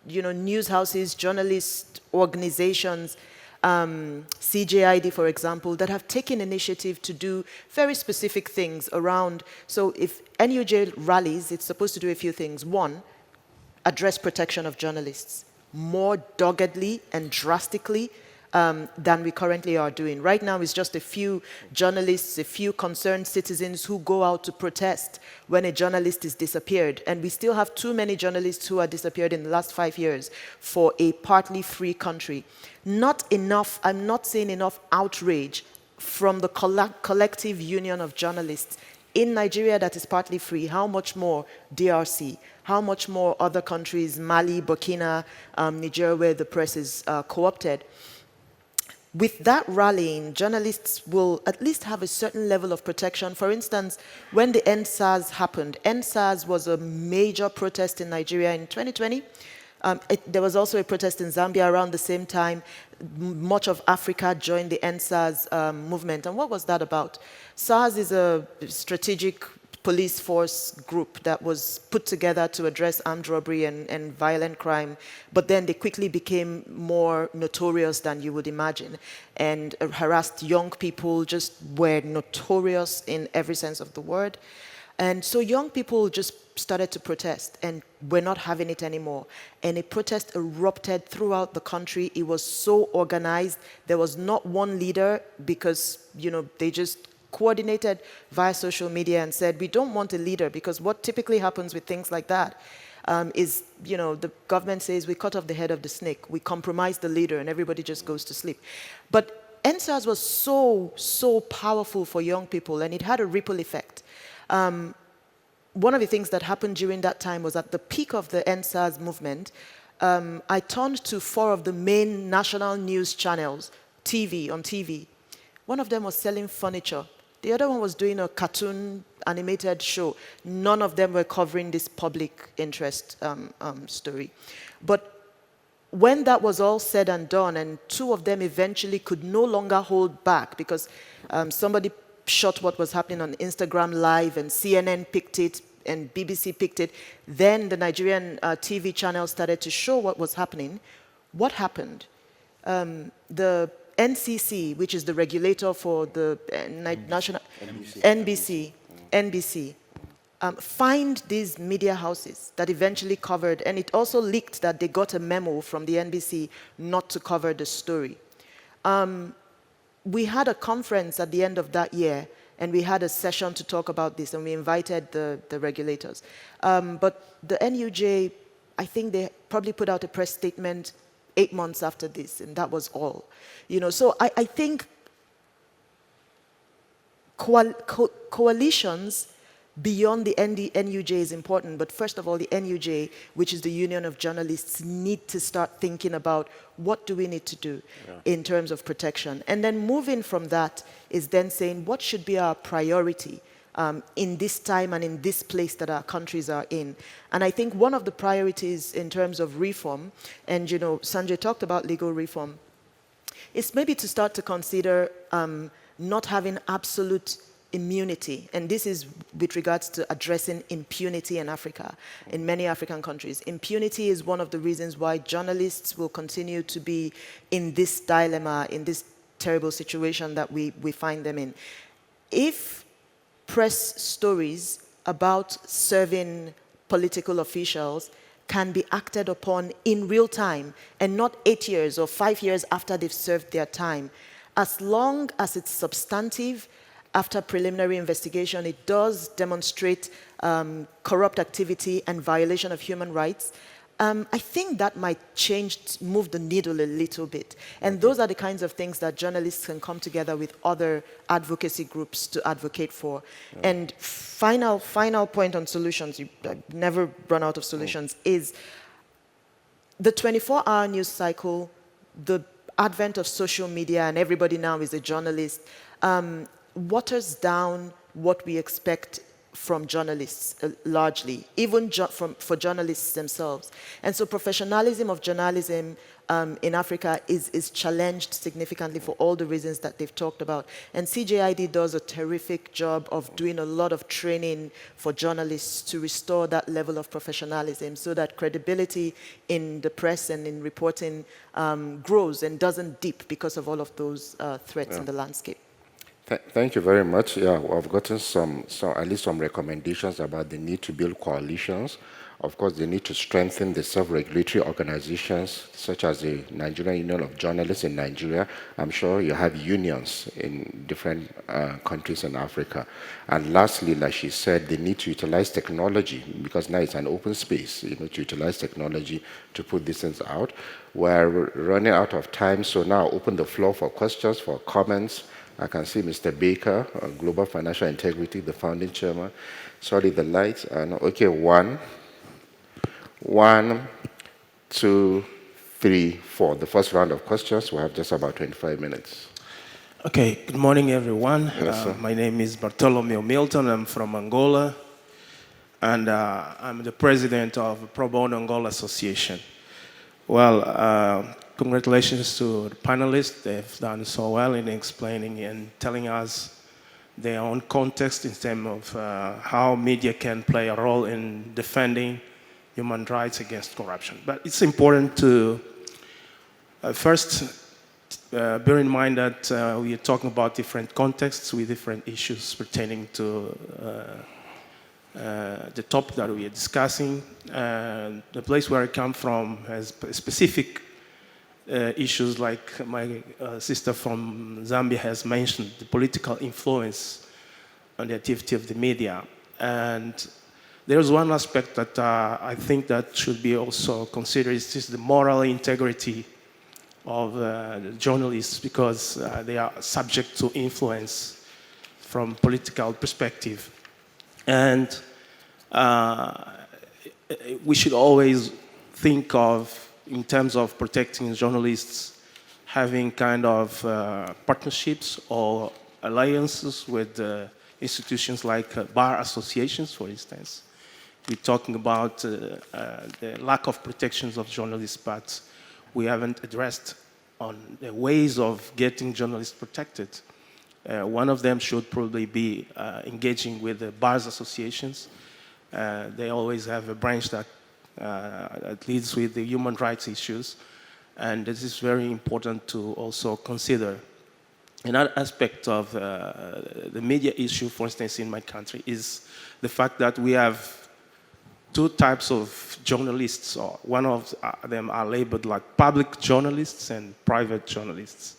news houses, journalist organizations, CJID, for example, that have taken initiative to do very specific things around. So if NUJ rallies, it's supposed to do a few things. 1, address protection of journalists more doggedly and drastically than we currently are doing. Right now, it's just a few journalists, a few concerned citizens who go out to protest when a journalist is disappeared. And we still have too many journalists who are disappeared in the last 5 years for a partly free country. Not enough, I'm not saying enough outrage from the collective union of journalists in Nigeria that is partly free. How much more DRC? How much more other countries, Mali, Burkina, Niger, where the press is co-opted? With that rallying, journalists will at least have a certain level of protection. For instance, when the EndSARS happened, EndSARS was a major protest in Nigeria in 2020. There was also a protest in Zambia around the same time. Much of Africa joined the EndSARS movement. And what was that about? SARS is a strategic police force group that was put together to address armed robbery and violent crime, but then they quickly became more notorious than you would imagine, and harassed young people, just were notorious in every sense of the word. And so young people just started to protest, and we're not having it anymore. And a protest erupted throughout the country. It was so organized. There was not one leader because, they just coordinated via social media and said, we don't want a leader, because what typically happens with things like that is, the government says, we cut off the head of the snake, we compromise the leader, and everybody just goes to sleep. But EndSARS was so powerful for young people, and it had a ripple effect. One of the things that happened during that time was at the peak of the EndSARS movement, I turned to 4 of the main national news channels, on TV. One of them was selling furniture. The other one was doing a cartoon animated show. None of them were covering this public interest story. But when that was all said and done, and 2 of them eventually could no longer hold back because somebody shot what was happening on Instagram Live, and CNN picked it, and BBC picked it, then the Nigerian TV channel started to show what was happening. What happened? The NCC, which is the regulator for the national NBC, fined these media houses that eventually covered, and it also leaked that they got a memo from the NBC not to cover the story. We had a conference at the end of that year, and we had a session to talk about this, and we invited the regulators. But the NUJ, I think they probably put out a press statement 8 months after this, and that was all. So I think coalitions beyond the NUJ is important, but first of all, the NUJ, which is the Union of Journalists, need to start thinking about what do we need to do in terms of protection. And then moving from that is then saying what should be our priority in this time and in this place that our countries are in. And I think one of the priorities in terms of reform, and you know, Sanjay talked about legal reform, is maybe to start to consider not having absolute immunity, and this is with regards to addressing impunity in Africa, in many African countries. Impunity is one of the reasons why journalists will continue to be in this dilemma, in this terrible situation that we find them in. If press stories about serving political officials can be acted upon in real time and not 8 years or 5 years after they've served their time, as long as it's substantive, after preliminary investigation, it does demonstrate corrupt activity and violation of human rights. I think that might move the needle a little bit. And those are the kinds of things that journalists can come together with other advocacy groups to advocate for. And final point on solutions, I've never run out of solutions, is the 24-hour news cycle, the advent of social media, and everybody now is a journalist, waters down what we expect from journalists largely, even for journalists themselves. And so professionalism of journalism in Africa is challenged significantly for all the reasons that they've talked about. And CJID does a terrific job of doing a lot of training for journalists to restore that level of professionalism so that credibility in the press and in reporting grows and doesn't dip because of all of those threats in the landscape. Thank you very much. Yeah, well, I've gotten at least some recommendations about the need to build coalitions. Of course, the need to strengthen the self-regulatory organizations, such as the Nigerian Union of Journalists in Nigeria. I'm sure you have unions in different countries in Africa. And lastly, like she said, the need to utilize technology, because now it's an open space, to utilize technology to put these things out. We're running out of time, so now I'll open the floor for questions, for comments. I can see Mr. Baker, Global Financial Integrity, the founding chairman. Sorry, the lights. Okay, one, two, three, four. The first round of questions, we'll have just about 25 minutes. Okay, good morning, everyone. Yes, my name is Bartolomeo Milton. I'm from Angola, and I'm the president of Pro Bono Angola Association. Well, congratulations to the panelists. They've done so well in explaining and telling us their own context in terms of how media can play a role in defending human rights against corruption. But it's important to first bear in mind that we are talking about different contexts with different issues pertaining to the topic that we are discussing. The place where I come from has specific issues like my sister from Zambia has mentioned, the political influence on the activity of the media. And there's one aspect that I think that should be also considered, is just the moral integrity of the journalists, because they are subject to influence from political perspective. And we should always think of, in terms of protecting journalists, having kind of partnerships or alliances with institutions like bar associations, for instance. We're talking about the lack of protections of journalists, but we haven't addressed on the ways of getting journalists protected. One of them should probably be engaging with the bars associations. They always have a branch that leads with the human rights issues, and this is very important to also consider. Another aspect of the media issue, for instance, in my country, is the fact that we have two types of journalists. Or one of them are labeled like public journalists and private journalists.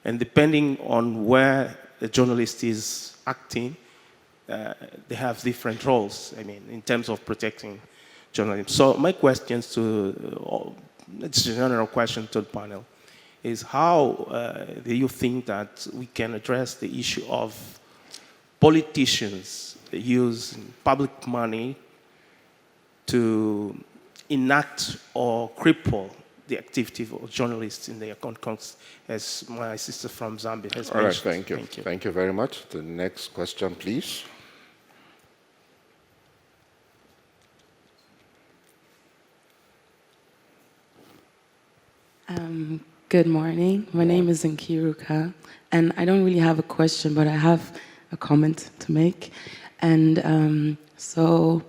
And depending on where the journalist is acting, they have different roles, in terms of protecting journalism. So my questions it's a general question to the panel, is how do you think that we can address the issue of politicians use public money to enact or cripple the activity of journalists in their context, as my sister from Zambia has All right, mentioned. thank you. Thank you very much. The next question, please. Good morning. My name is Nkiruka, and I don't really have a question, but I have a comment to make. And so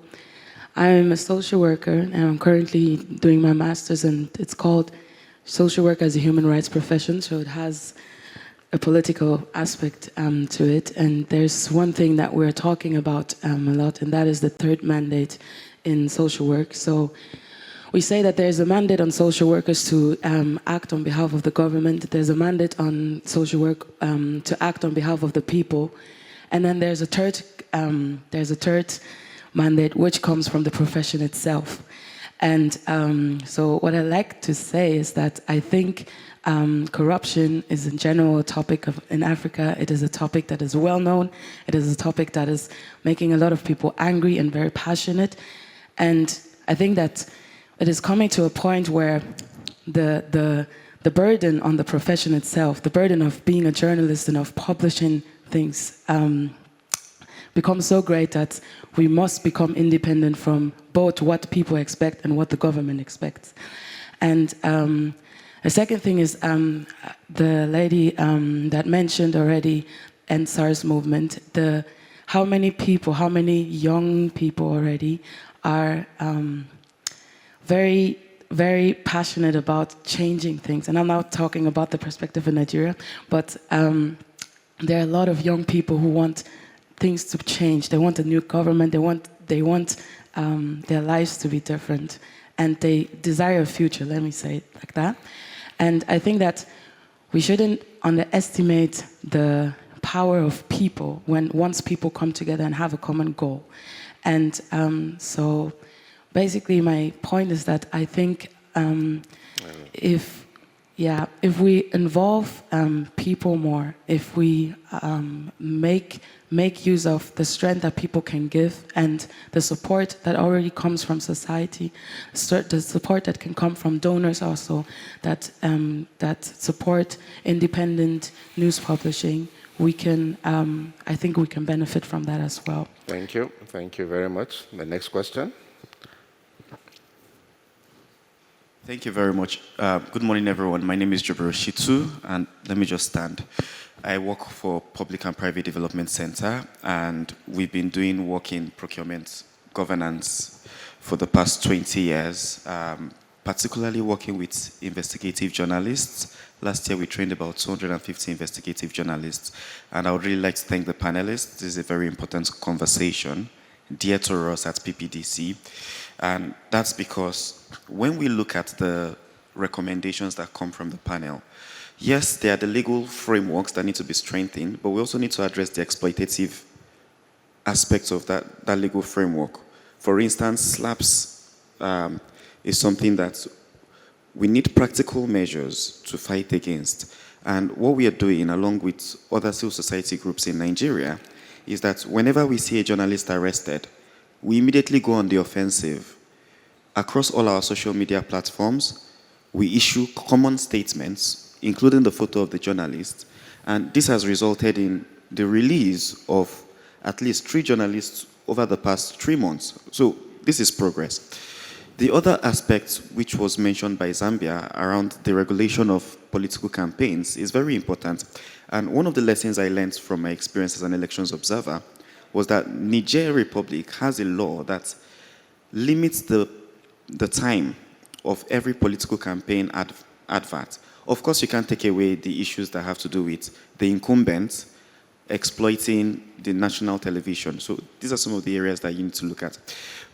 I'm a social worker, and I'm currently doing my master's, and it's called Social Work as a Human Rights Profession, so it has a political aspect to it. And there's one thing that we're talking about a lot, and that is the third mandate in social work. So we say that there's a mandate on social workers to act on behalf of the government. There's a mandate on social work to act on behalf of the people. And then there's a third mandate which comes from the profession itself. And so what I like to say is that I think corruption is in general a topic in Africa. It is a topic that is well known. It is a topic that is making a lot of people angry and very passionate. And I think that it is coming to a point where the burden on the profession itself, the burden of being a journalist and of publishing things becomes so great that we must become independent from both what people expect and what the government expects. And the second thing is the lady that mentioned already NSAR's movement, how many young people already are very, very passionate about changing things. And I'm not talking about the perspective in Nigeria, but there are a lot of young people who want things to change. They want a new government. They want their lives to be different. And they desire a future, let me say it like that. And I think that we shouldn't underestimate the power of people once people come together and have a common goal. And so basically my point is that I think if we involve people more, if we make use of the strength that people can give and the support that already comes from society, the support that can come from donors also, that support independent news publishing, we can, I think we can benefit from that as well. Thank you. Thank you very much. The next question. Thank you very much. Good morning, everyone. My name is Jibril Shitu, and let me just stand. I work for Public and Private Development Center, and we've been doing work in procurement governance for the past 20 years, particularly working with investigative journalists. Last year, we trained about 250 investigative journalists, and I would really like to thank the panelists. This is a very important conversation, dear to us at PPDC, and that's because when we look at the recommendations that come from the panel, yes, there are the legal frameworks that need to be strengthened, but we also need to address the exploitative aspects of that legal framework. For instance, SLAPS is something that we need practical measures to fight against. And what we are doing, along with other civil society groups in Nigeria, is that whenever we see a journalist arrested, we immediately go on the offensive. Across all our social media platforms, we issue common statements, including the photo of the journalist, and this has resulted in the release of at least 3 journalists over the past 3 months. So this is progress. The other aspect, which was mentioned by Zambia around the regulation of political campaigns, is very important. And one of the lessons I learned from my experience as an elections observer was that Niger Republic has a law that limits the time of every political campaign advert. Of course, you can't take away the issues that have to do with the incumbents exploiting the national television. So these are some of the areas that you need to look at.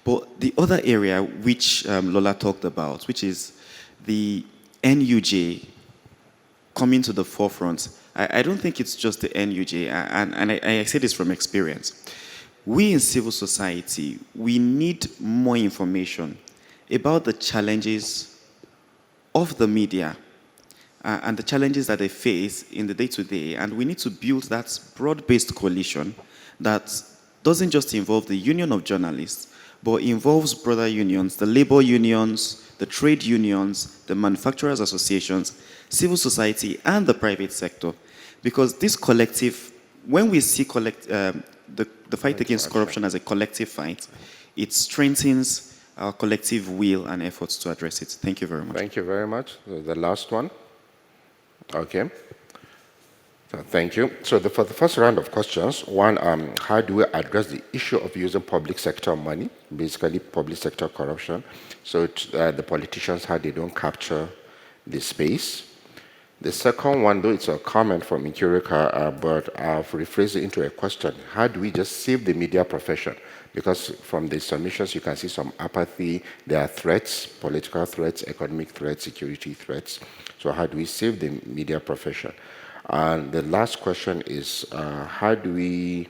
But the other area which Lola talked about, which is the NUJ coming to the forefront, I don't think it's just the NUJ, and I say this from experience. We in civil society, we need more information about the challenges of the media and the challenges that they face in the day-to-day, and we need to build that broad-based coalition that doesn't just involve the Union of Journalists, but involves broader unions, the labor unions, the trade unions, the manufacturers associations, civil society, and the private sector. Because this collective, when we see the fight against corruption as a collective fight, it strengthens our collective will and efforts to address it. Thank you very much. Thank you very much. The last one. Okay. So thank you. So for the first round of questions, one, how do we address the issue of using public sector money, basically public sector corruption? So the politicians, how they don't capture the space. The second one, though it's a comment from Ikirika, but I've rephrased it into a question. How do we just save the media profession? Because from the submissions, you can see some apathy. There are threats, political threats, economic threats, security threats. So how do we save the media profession? And the last question is, how do we,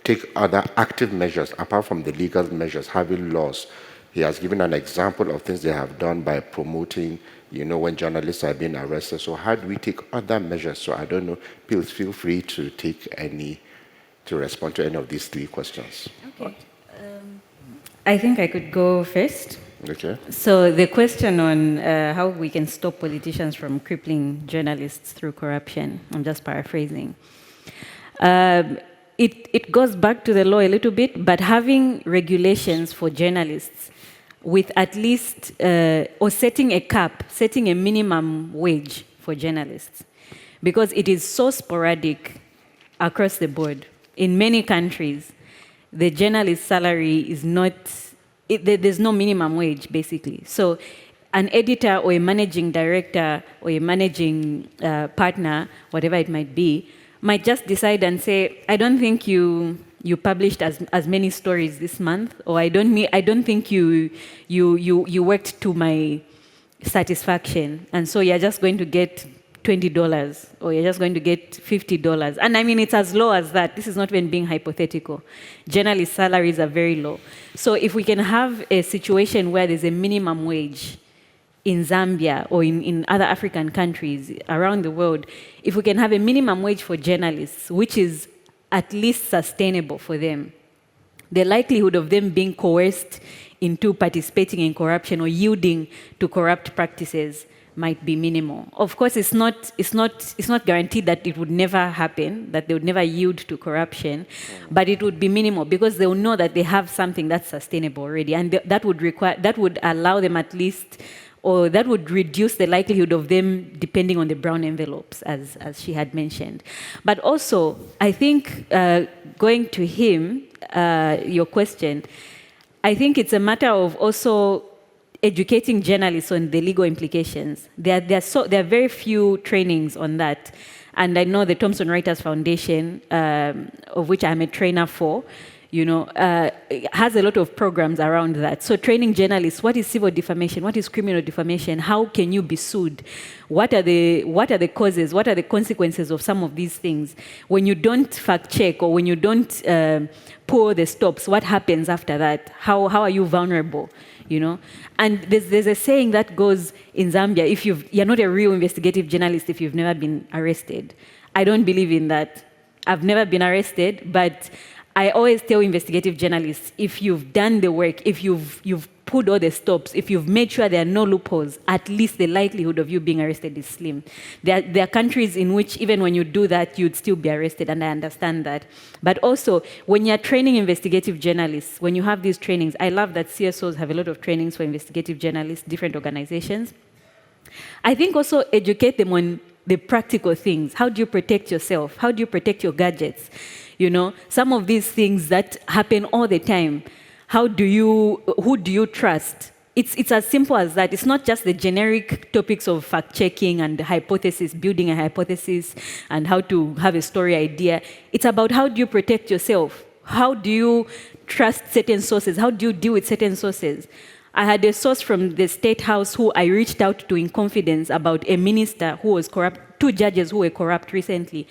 take other active measures, apart from the legal measures, having laws? He has given an example of things they have done by promoting, when journalists are being arrested. So how do we take other measures? So I don't know, please feel free to to respond to any of these three questions. Okay. I think I could go first. Okay. So the question on how we can stop politicians from crippling journalists through corruption, I'm just paraphrasing. It goes back to the law a little bit, but having regulations for journalists with at least, or setting a cap, setting a minimum wage for journalists, because it is so sporadic across the board. In many countries, the journalist salary is not, there's no minimum wage, basically. So an editor or a managing director or a managing partner, whatever it might be, might just decide and say, I don't think you published as many stories this month, or I don't think you worked to my satisfaction, and so you're just going to get $20, or you're just going to get $50. And I mean, it's as low as that. This is not even being hypothetical. Generally, salaries are very low. So if we can have a situation where there's a minimum wage in Zambia or in other African countries around the world, if we can have a minimum wage for journalists, which is at least sustainable for them, the likelihood of them being coerced into participating in corruption or yielding to corrupt practices might be minimal. Of course, it's not guaranteed that it would never happen, that they would never yield to corruption, but it would be minimal because they will know that they have something that's sustainable already, and that would allow them at least, or that would reduce the likelihood of them depending on the brown envelopes, as she had mentioned. But also, I think going to him, your question, I think it's a matter of also educating journalists on the legal implications. There are very few trainings on that. And I know the Thomson Reuters Foundation, of which I'm a trainer for, has a lot of programs around that. So training journalists, what is civil defamation? What is criminal defamation? How can you be sued? What are the causes? What are the consequences of some of these things? When you don't fact check, or when you don't pull the stops, what happens after that? How are you vulnerable? And there's a saying that goes in Zambia, if you're not a real investigative journalist if you've never been arrested. I don't believe in that. I've never been arrested, but I always tell investigative journalists, if you've done the work, if you've put all the stops, if you've made sure there are no loopholes, at least the likelihood of you being arrested is slim. There are countries in which even when you do that, you'd still be arrested, and I understand that. But also, when you're training investigative journalists, when you have these trainings, I love that CSOs have a lot of trainings for investigative journalists, different organizations. I think also educate them on the practical things. How do you protect yourself? How do you protect your gadgets? Some of these things that happen all the time. Who do you trust? It's as simple as that. It's not just the generic topics of fact-checking and hypothesis, building a hypothesis, and how to have a story idea. It's about how do you protect yourself? How do you trust certain sources? How do you deal with certain sources? I had a source from the State House who I reached out to in confidence about a minister who was corrupt, 2 judges who were corrupt recently.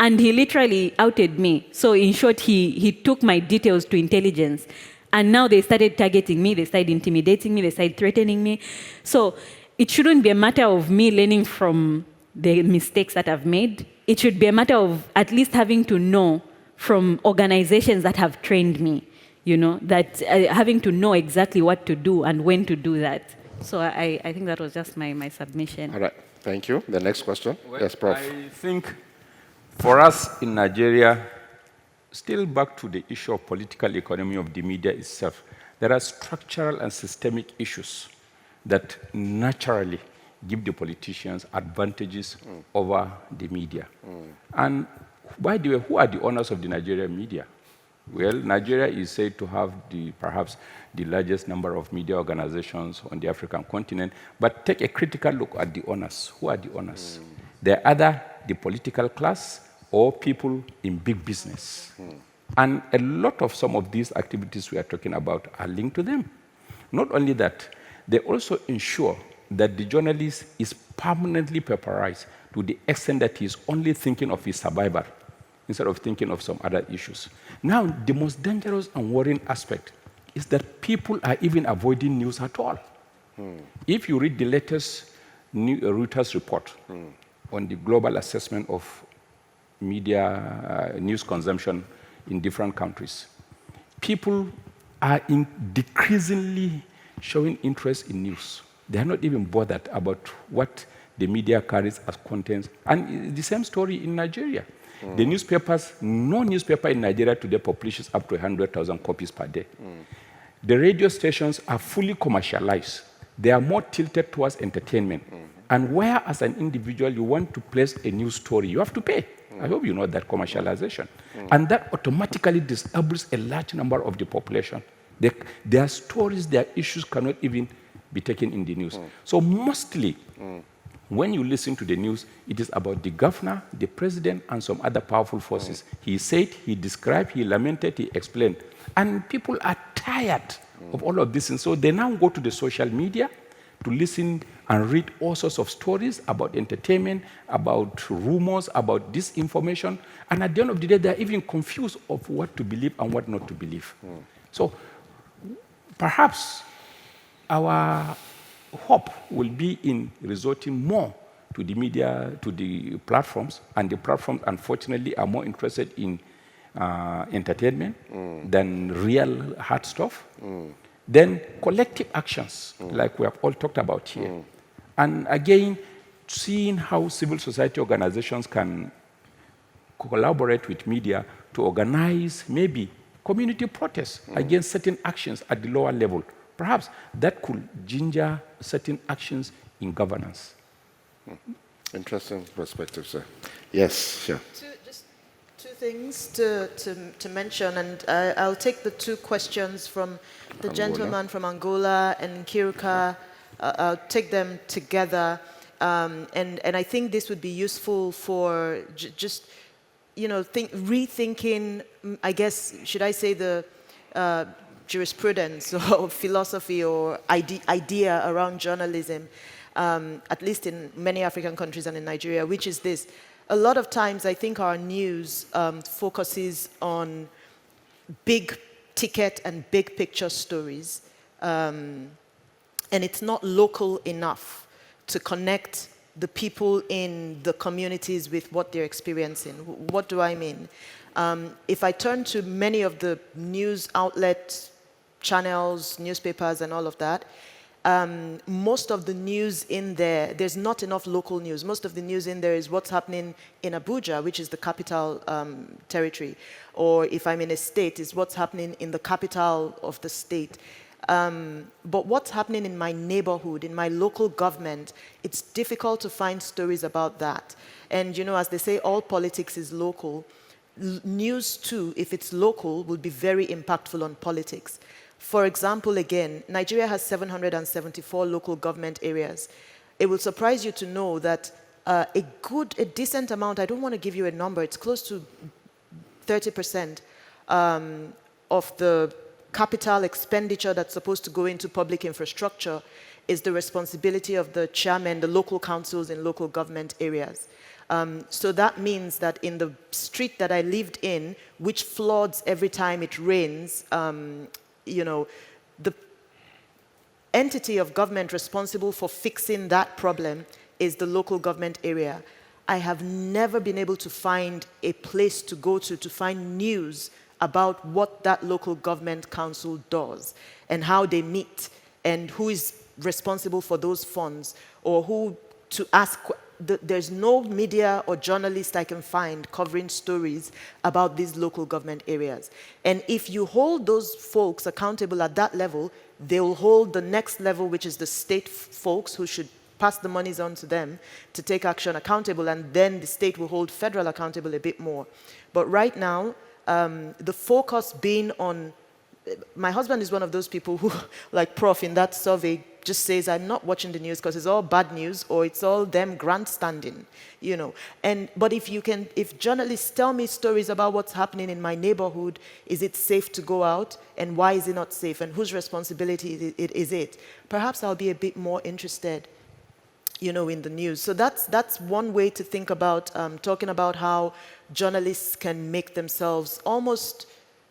And he literally outed me. So in short, he took my details to intelligence. And now they started targeting me, they started intimidating me, they started threatening me. So it shouldn't be a matter of me learning from the mistakes that I've made. It should be a matter of at least having to know from organizations that have trained me, that having to know exactly what to do and when to do that. So I think that was just my submission. All right, thank you. The next question. Well, Yes, Prof. I think for us in Nigeria, still back to the issue of political economy of the media itself, there are structural and systemic issues that naturally give the politicians advantages over the media. And by the way, who are the owners of the Nigerian media? Well, Nigeria is said to have perhaps the largest number of media organizations on the African continent, but take a critical look at the owners. Who are the owners? They're either the political class or people in big business. And a lot of some of these activities we are talking about are linked to them. Not only that, they also ensure that the journalist is permanently pauperized to the extent that he is only thinking of his survival instead of thinking of some other issues. Now, the most dangerous and worrying aspect is that people are even avoiding news at all. If you read the latest Reuters report on the global assessment of media news consumption in different countries, people are decreasingly showing interest in news. They are not even bothered about what the media carries as contents. And the same story in Nigeria. The newspapers, no newspaper in Nigeria today publishes up to 100,000 copies per day. The radio stations are fully commercialized. They are more tilted towards entertainment. And where, as an individual, you want to place a news story, you have to pay. I hope you know that commercialization. And that automatically disables a large number of the population. Their stories, their issues cannot even be taken in the news. So mostly, when you listen to the news, it is about the governor, the president, and some other powerful forces. He said, he described, he lamented, he explained. And people are tired of all of this. And so they now go to the social media to listen and read all sorts of stories about entertainment, about rumors, about disinformation. And at the end of the day, they're even confused of what to believe and what not to believe. So perhaps our hope will be in resorting more to the media, to the platforms, and the platforms, unfortunately, are more interested in entertainment than real hard stuff. Then collective actions, like we have all talked about here. And again, seeing how civil society organizations can collaborate with media to organize maybe community protests against certain actions at the lower level. Perhaps that could ginger certain actions in governance. Interesting perspective, sir. Yes, sure. Just two things to mention, and I'll take the two questions from the gentleman from Angola and Kiruka. I'll take them together, and I think this would be useful for just rethinking. I guess should I say the jurisprudence or philosophy or idea around journalism, at least in many African countries and in Nigeria, which is this. A lot of times I think our news focuses on big ticket and big picture stories, and it's not local enough to connect the people in the communities with what they're experiencing. What do I mean? If I turn to many of the news outlets, channels, newspapers, and all of that, most of the news in there, there's not enough local news. Most of the news in there is what's happening in Abuja, which is the capital territory. Or if I'm in a state, is what's happening in the capital of the state. But what's happening in my neighborhood, in my local government, it's difficult to find stories about that. And as they say, all politics is local. News too, if it's local, will be very impactful on politics. For example, again, Nigeria has 774 local government areas. It will surprise you to know that a decent amount, I don't want to give you a number, it's close to 30% of the capital expenditure that's supposed to go into public infrastructure is the responsibility of the chairman, the local councils in local government areas. So that means that in the street that I lived in, which floods every time it rains, the entity of government responsible for fixing that problem is the local government area. I have never been able to find a place to go to find news about what that local government council does and how they meet and who is responsible for those funds or who to ask. There's no media or journalist I can find covering stories about these local government areas. And if you hold those folks accountable at that level, they will hold the next level, which is the state folks who should pass the monies on to them to take action accountable, and then the state will hold federal accountable a bit more. But right now, the focus being on, my husband is one of those people who, like Prof in that survey, just says, I'm not watching the news because it's all bad news or it's all them grandstanding, you know. But if journalists tell me stories about what's happening in my neighborhood, is it safe to go out and why is it not safe and whose responsibility is it? Perhaps I'll be a bit more interested, you know, in the news. So that's one way to think about talking about how journalists can make themselves almost,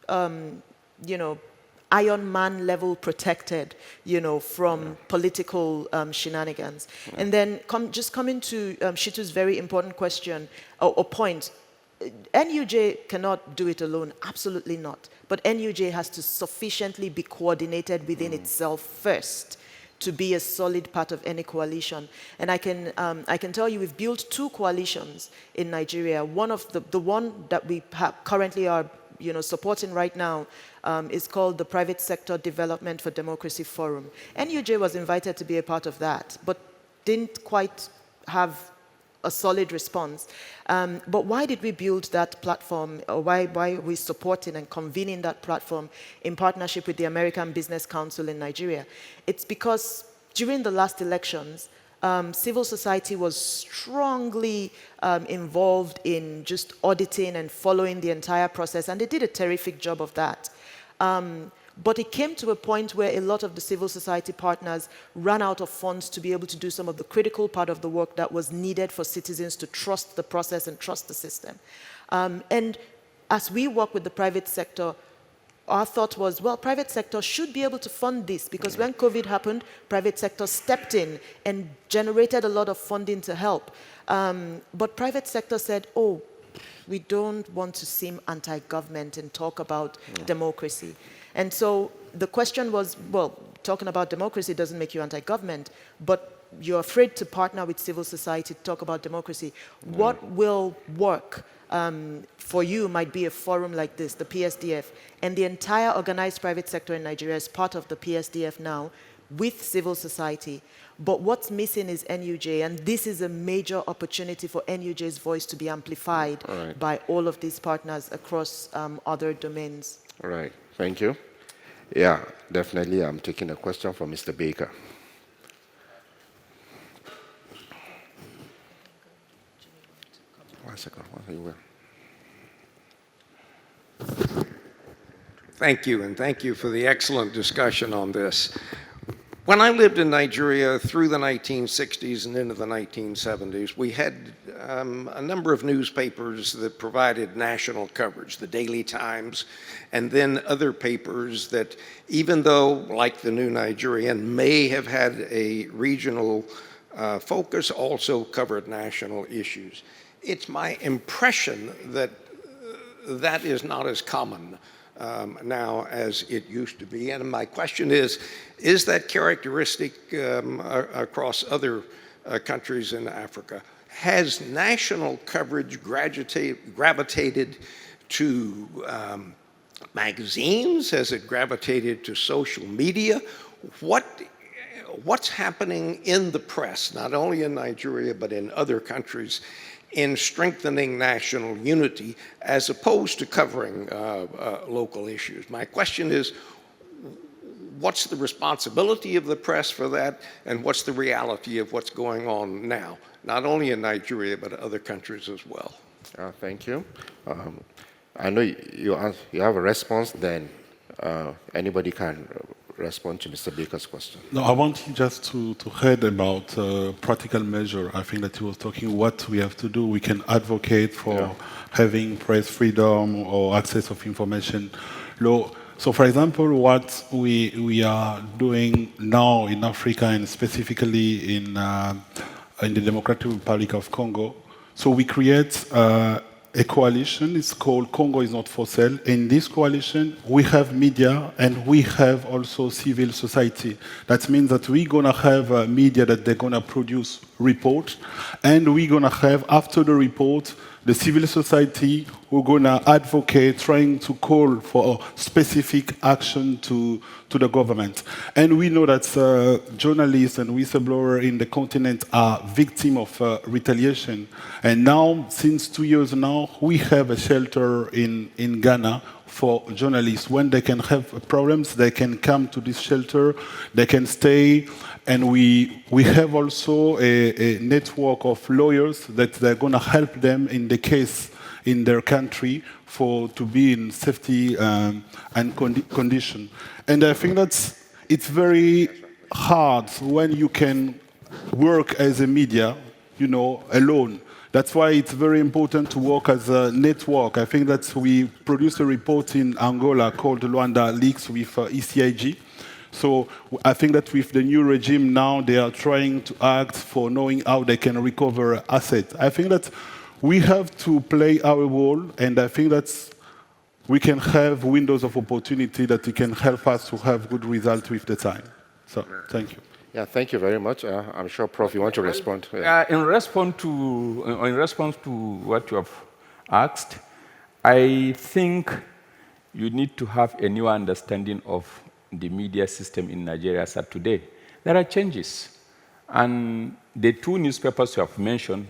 you know, Iron Man level protected, you know, from political shenanigans. And then just coming to Shitu's very important question or point, NUJ cannot do it alone, absolutely not. But NUJ has to sufficiently be coordinated within itself first to be a solid part of any coalition. And I can tell you we've built 2 coalitions in Nigeria. One of the one that we currently are, you know, supporting right now is called the Private Sector Development for Democracy Forum. NUJ was invited to be a part of that, but didn't quite have a solid response. But why did we build that platform, or why are we supporting and convening that platform in partnership with the American Business Council in Nigeria? It's because during the last elections, civil society was strongly involved in just auditing and following the entire process, and they did a terrific job of that. But it came to a point where a lot of the civil society partners ran out of funds to be able to do some of the critical part of the work that was needed for citizens to trust the process and trust the system. And as we work with the private sector, our thought was, well, private sector should be able to fund this, because when COVID happened, private sector stepped in and generated a lot of funding to help. But private sector said, oh, we don't want to seem anti-government and talk about democracy. And so the question was, well, talking about democracy doesn't make you anti-government, but you're afraid to partner with civil society to talk about democracy. What will work for you might be a forum like this, the PSDF, and the entire organized private sector in Nigeria is part of the PSDF now with civil society. But what's missing is NUJ, and this is a major opportunity for NUJ's voice to be amplified by all of these partners across other domains. All right, thank you. Yeah, definitely. I'm taking a question from Mr. Baker. One second. Thank you, and thank you for the excellent discussion on this. When I lived in Nigeria through the 1960s and into the 1970s, we had a number of newspapers that provided national coverage, the Daily Times, and then other papers that, even though, like the New Nigerian, may have had a regional focus, also covered national issues. It's my impression that that is not as common now as it used to be. And my question is that characteristic across other countries in Africa? Has national coverage gravitated to magazines? Has it gravitated to social media? What's happening in the press, not only in Nigeria, but in other countries, in strengthening national unity as opposed to covering local issues? My question is, what's the responsibility of the press for that, and what's the reality of what's going on now, not only in Nigeria, but other countries as well? Thank you. I know you have a response, then anybody can respond to Mr. Baker's question. No, I want just to hear about practical measure. I think that he was talking what we have to do. We can advocate for having press freedom or access of information law. So, for example, what we are doing now in Africa and specifically in the Democratic Republic of Congo, So we create a coalition. It's called Congo is Not for Sale. In this coalition, we have media and we have also civil society. That means that we're going to have media that they're going to produce reports, and we're going to have, after the report, the civil society who are going to advocate, trying to call for specific action to the government. And we know that journalists and whistleblowers in the continent are victims of retaliation. And now, since 2 years now, we have a shelter in Ghana for journalists. When they can have problems, they can come to this shelter, they can stay, and we have also a network of lawyers that they're going to help them in the case in their country to be in safety and condition. And I think it's very hard when you can work as a media, alone. That's why it's very important to work as a network. I think that we produced a report in Angola called Luanda Leaks with ECIG. So I think that with the new regime now, they are trying to act for knowing how they can recover assets. I think that we have to play our role, and I think that we can have windows of opportunity that can help us to have good results with the time. So thank you. Yeah, thank you very much. I'm sure, Prof, you want to respond. In response to what you have asked, I think you need to have a new understanding of the media system in Nigeria as of today. There are changes, and the two newspapers you have mentioned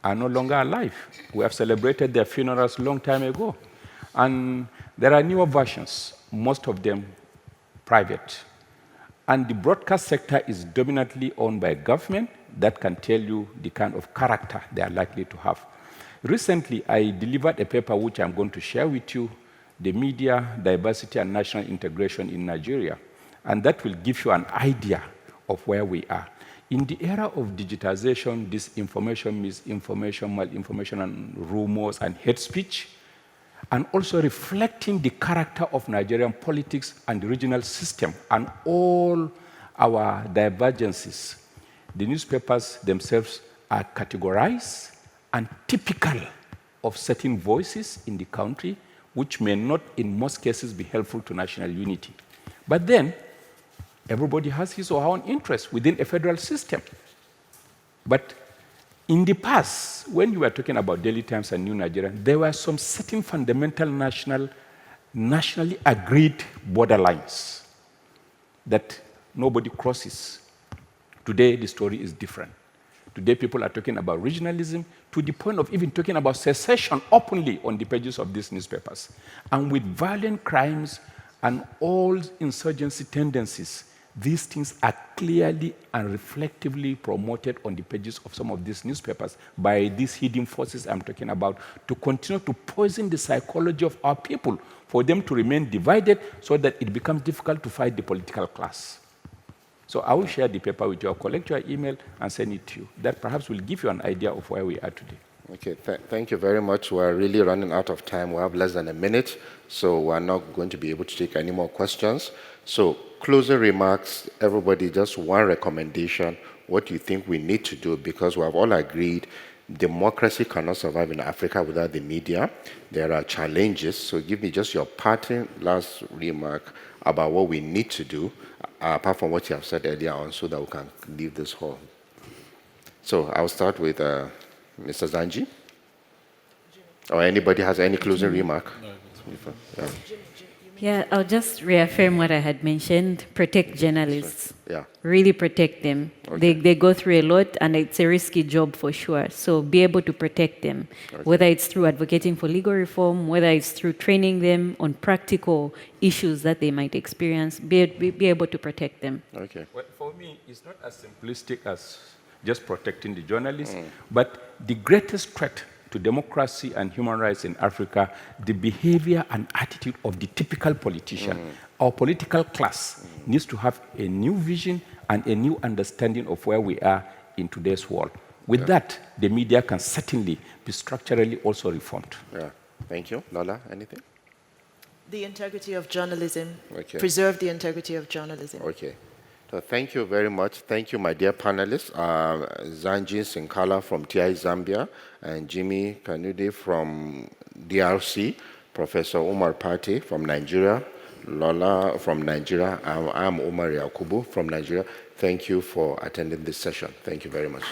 are no longer alive. We have celebrated their funerals a long time ago, and there are newer versions, most of them private. And the broadcast sector is dominantly owned by government. That can tell you the kind of character they are likely to have. Recently, I delivered a paper which I'm going to share with you, The Media, Diversity and National Integration in Nigeria. And that will give you an idea of where we are. In the era of digitization, disinformation, misinformation, malinformation, and rumors and hate speech, and also reflecting the character of Nigerian politics and the regional system and all our divergences, the newspapers themselves are categorized and typical of certain voices in the country, which may not, in most cases, be helpful to national unity. But then, everybody has his or her own interest within a federal system. But in the past, when you were talking about Daily Times and New Nigerian, there were some certain fundamental nationally agreed borderlines that nobody crosses. Today, the story is different. Today, people are talking about regionalism to the point of even talking about secession openly on the pages of these newspapers. And with violent crimes and all insurgency tendencies, these things are clearly and reflectively promoted on the pages of some of these newspapers by these hidden forces I'm talking about to continue to poison the psychology of our people, for them to remain divided so that it becomes difficult to fight the political class. So I will share the paper with you. I'll collect your email and send it to you. That perhaps will give you an idea of where we are today. Okay, thank you very much. We're really running out of time. We have less than a minute, so we're not going to be able to take any more questions. So closing remarks, everybody, just one recommendation, what you think we need to do, because we have all agreed democracy cannot survive in Africa without the media. There are challenges, so give me just your parting last remark about what we need to do, apart from what you have said earlier on, so that we can leave this hall. So I'll start with Mr. Zanji. Or anybody has any closing remark? Yeah. Yeah, I'll just reaffirm what I had mentioned. Protect journalists. Yeah. Really protect them. Okay. They go through a lot, and it's a risky job for sure. So be able to protect them, Okay. whether it's through advocating for legal reform, whether it's through training them on practical issues that they might experience, be able to protect them. Okay. Well, for me, it's not as simplistic as just protecting the journalists, but the greatest threat to democracy and human rights in Africa, the behavior and attitude of the typical politician. Our political class needs to have a new vision and a new understanding of where we are in today's world. With that, the media can certainly be structurally also reformed. Yeah. Thank you. Lola, anything? The integrity of journalism. Okay. Preserve the integrity of journalism. Okay. So thank you very much. Thank you, my dear panelists. Zanjin Sinkala from TI Zambia, and Jimmy Kanude from DRC, Professor Umar Pate from Nigeria, Lola from Nigeria. I'm Umar Yakubu from Nigeria. Thank you for attending this session. Thank you very much.